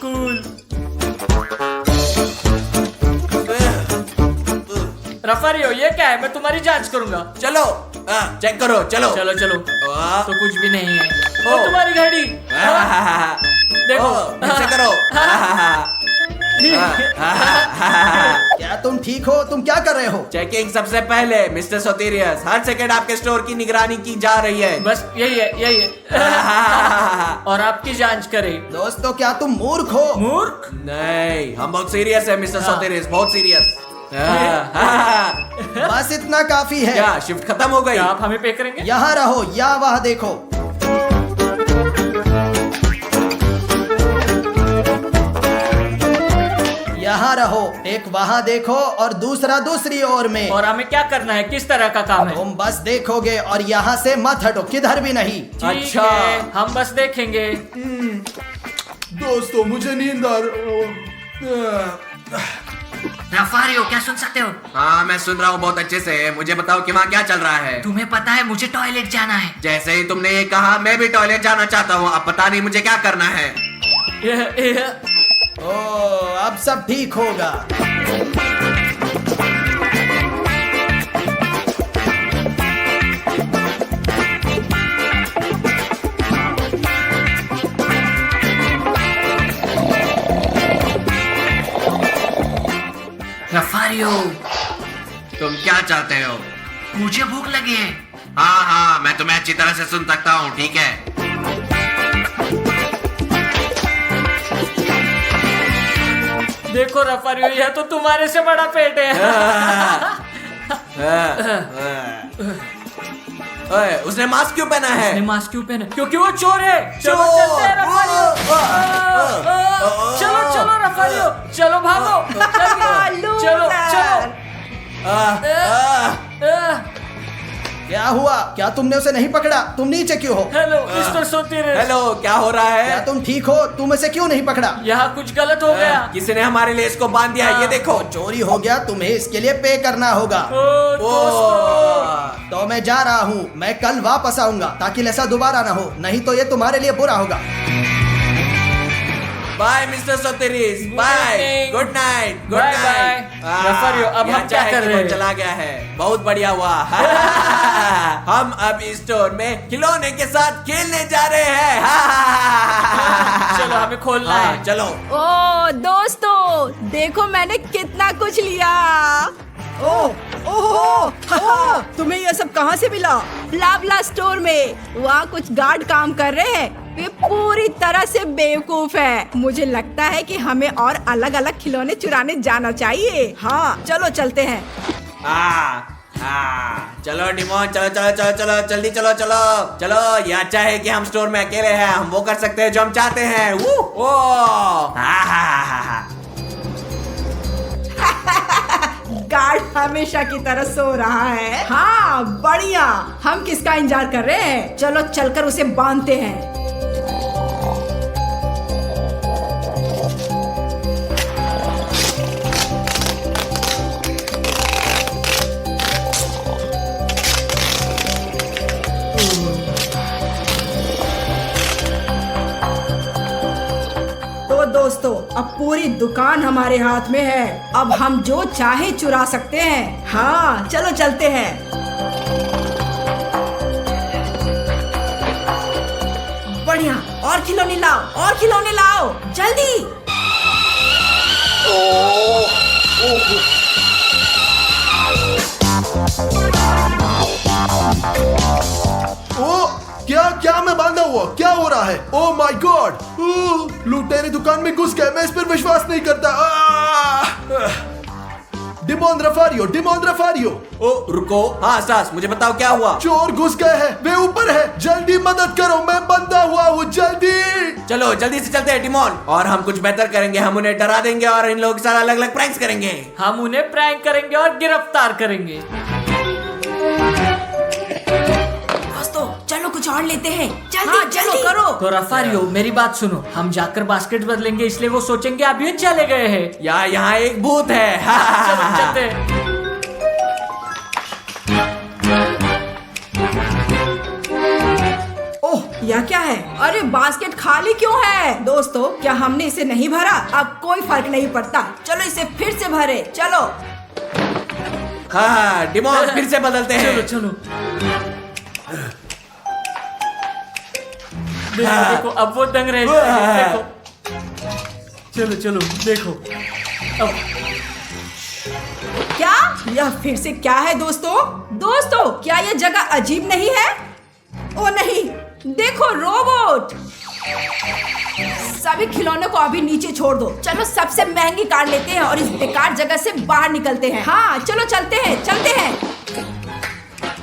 कूल। रफारियो, ये क्या है? मैं तुम्हारी जांच करूंगा। चलो। चेक करो, चलो चलो चलो, आ, तो कुछ भी नहीं है। ओ। ओ तुम्हारी गाड़ी, देखो। फिर से करो। क्या तुम ठीक हो? तुम क्या कर रहे हो? चेकिंग सबसे पहले मिस्टर सोटेरियस, हर सेकंड आपके स्टोर की निगरानी की जा रही है। बस यही है और आपकी जांच करें। दोस्तों क्या तुम मूर्ख हो? मूर्ख? नहीं, हम बहुत सीरियस है मिस्टर सोटेरियस, बहुत सीरियस। बस इतना काफी है। क्या शिफ्ट खत्म हो गई? क्या आप हमें पे करेंगे? यहाँ रहो या वहाँ देखो। यहाँ रहो, एक वहाँ देखो और दूसरा दूसरी ओर में। और हमें क्या करना है? किस तरह का काम है? तुम बस देखोगे और यहाँ से मत हटो, किधर भी नहीं। ठीक अच्छा। है, हम बस देखेंगे। दोस्तों मुझे नींद आ रफारियो, क्या सुन सकते हो? हाँ मैं सुन रहा हूँ बहुत अच्छे से। मुझे बताओ कि वहाँ क्या चल रहा है। तुम्हें पता है मुझे टॉयलेट जाना है। जैसे ही तुमने ये कहा मैं भी टॉयलेट जाना चाहता हूँ। अब पता नहीं मुझे क्या करना है। ओ, अब सब ठीक होगा। रफारियो, तुम क्या चाहते हो? मुझे भूख लगी है। हाँ हाँ, मैं तुम्हें अच्छी तरह से सुन सकता हूँ, ठीक है। देखो रफारियो, यह तो तुम्हारे से बड़ा पेट है। ओए, उसने मास्क क्यों पहना है? उसने मास्क क्यों पहना? क्योंकि वो चोर है। चलो चोर! चलते हैं रफारियो। चलो चलो रफारियो, चलो भागो। जल्दी। चलो चलो। क्या हुआ? क्या तुमने उसे नहीं पकड़ा? तुम नीचे क्यों हो? Hello mister सोटेरियस। हेलो, क्या हो रहा क्या है? तुम ठीक हो? तुम इसे क्यों नहीं पकड़ा? यहाँ कुछ गलत हो गया। किसी ने हमारे लिए इसको बांध दिया है, ये देखो। चोरी हो गया, तुम्हें इसके लिए पे करना होगा। ओ, दोस्तों। तो मैं जा रहा हूँ, मैं कल वापस आऊंगा ताकि ऐसा दोबारा ना हो, नहीं तो ये तुम्हारे लिए बुरा होगा। Bye mister Soteris, bye, evening. Good night, good Bye, night. bye. रफारियो, अब हम क्या कर रहे हैं? चला गया है, बहुत बढ़िया हुआ। हम अब इस स्टोर में खिलौने के साथ खेलने जा रहे हैं। चलो हमें खोलना हाँ, है। चलो। ओ दोस्तों, देखो मैंने कितना कुछ लिया। ओह, तुम्हें ये सब कहाँ से मिला? ब्ला स्टोर में। वहाँ कुछ गार्ड काम कर रहे हैं। वे पूरी तरह से बेवकूफ है। मुझे लगता है कि हमें और अलग अलग खिलौने चुराने जाना चाहिए। हाँ चलो चलते हैं। चलो डिमोन, चलो चलो चलो चलो, जल्दी चलो चलो चलो। ये अच्छा है कि हम स्टोर में अकेले हैं, हम वो कर सकते हैं जो हम चाहते हैं। गार्ड हमेशा की तरह सो रहा है। हाँ बढ़िया, हम किसका इंतजार कर रहे हैं? चलो चलकर उसे बांधते हैं। तो दोस्तों, अब पूरी दुकान हमारे हाथ में है। अब हम जो चाहे चुरा सकते हैं। हाँ चलो चलते हैं। बढ़िया, और खिलौने लाओ, और खिलौने लाओ, जल्दी। ओ क्या क्या मैं बांधा हुआ? क्या हो रहा है? Oh my God! लुटेरे दुकान में घुस गए। मैं इस पर विश्वास नहीं करता। डिमोन रफारियो। ओ रुको, हाँ सास, मुझे बताओ क्या हुआ? चोर घुस गए हैं, वे ऊपर है। जल्दी मदद करो, मैं बंधा हुआ हूँ, जल्दी। चलो जल्दी से चलते हैं डिमोन, और हम कुछ बेहतर करेंगे। हम उन्हें डरा देंगे और इन लोगों के साथ अलग अलग प्रैंक्स करेंगे। हम उन्हें प्रैंक करेंगे और गिरफ्तार करेंगे। दोस्तों चलो कुछ और लेते हैं। जल्दी चलो करो। तो रफारियो, मेरी बात सुनो, हम जाकर बास्केट बदलेंगे, इसलिए वो सोचेंगे आप यूं चले गए हैं। यहाँ एक भूत है। चलो चलते हैं। ओह, यह क्या है? अरे बास्केट खाली क्यों है? दोस्तों क्या हमने इसे नहीं भरा? अब कोई फर्क नहीं पड़ता, चलो इसे फिर से भरे। चलो हाँ डिमोन, फिर से बदलते हैं। चलो चलो। देखो देखो अब वो दंग रहे हैं, देखो। चलो चलो देखो अब क्या यह फिर से क्या है दोस्तों? दोस्तों क्या यह जगह अजीब नहीं है? ओ नहीं, देखो रोबोट। सभी खिलौनों को अभी नीचे छोड़ दो। चलो सबसे महंगी कार लेते हैं और इस बेकार जगह से बाहर निकलते हैं। हाँ चलो चलते हैं चलते हैं।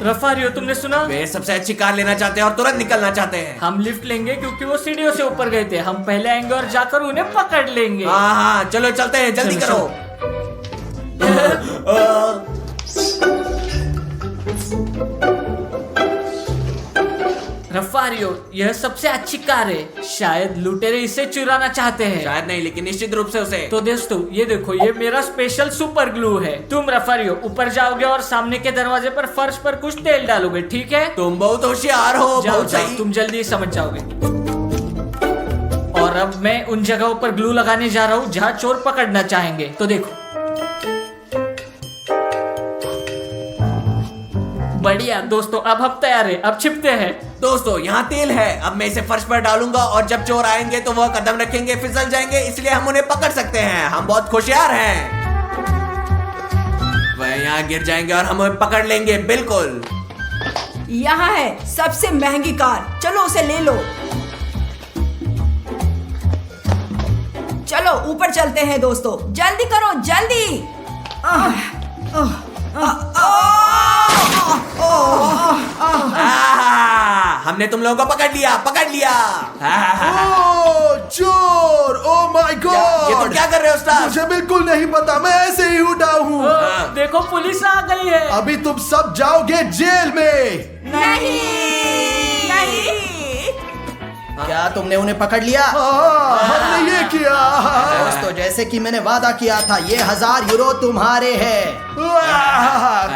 रफारियो तुमने सुना? वे सबसे अच्छी कार लेना चाहते हैं और तुरंत निकलना चाहते हैं। हम लिफ्ट लेंगे क्योंकि वो सीढ़ियों से ऊपर गए थे। हम पहले आएंगे और जाकर उन्हें पकड़ लेंगे। हाँ हाँ चलो चलते हैं, जल्दी चलो, करो। रफारियो यह सबसे अच्छी कार है। शायद लुटेरे इसे चुराना चाहते हैं। शायद नहीं, लेकिन निश्चित रूप से उसे। तो दोस्तों ये देखो, ये मेरा स्पेशल सुपर ग्लू है। तुम रफारियो ऊपर जाओगे और सामने के दरवाजे पर फर्श पर कुछ तेल डालोगे, ठीक है? तुम बहुत होशियार हो। जाओ बहुत जाओ, सही। तुम जल्दी समझ जाओगे। और अब मैं उन जगहों पर ग्लू लगाने जा रहा हूँ जहाँ चोर पकड़ना चाहेंगे। तो देखो, बढ़िया दोस्तों, अब हम तैयार है। अब छिपते हैं। दोस्तों यहाँ तेल है। अब मैं इसे फर्श पर डालूंगा और जब चोर आएंगे तो वह कदम रखेंगे, फिसल जाएंगे, इसलिए हम उन्हें पकड़ सकते हैं। हम बहुत होशियार हैं। वह यहाँ गिर जाएंगे और हम उन्हें पकड़ लेंगे। बिल्कुल। यहाँ है सबसे महंगी कार, चलो उसे ले लो। चलो ऊपर चलते हैं दोस्तों, जल्दी करो जल्दी। हमने तुम लोगों को पकड़ लिया, पकड़ लिया। ओ चोर! ओ माय ये तुम गॉड! क्या कर रहे हो उस्ताद? मुझे बिल्कुल नहीं पता, मैं ऐसे ही उड़ा हूँ। देखो पुलिस आ गई है। अभी तुम सब जाओगे जेल में। नहीं नहीं। क्या तुमने उन्हें पकड़ लिया? हमने ये किया। दोस्तों जैसे कि मैंने वादा किया था, ये 1000 यूरो तुम्हारे हैं।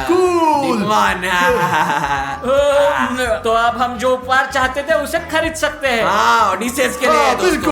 कूल। तो अब हम जो उपहार चाहते थे उसे खरीद सकते हैं। हाँ, ओडिसेस के लिए हाँ, दोस्तों। बिल्कुल।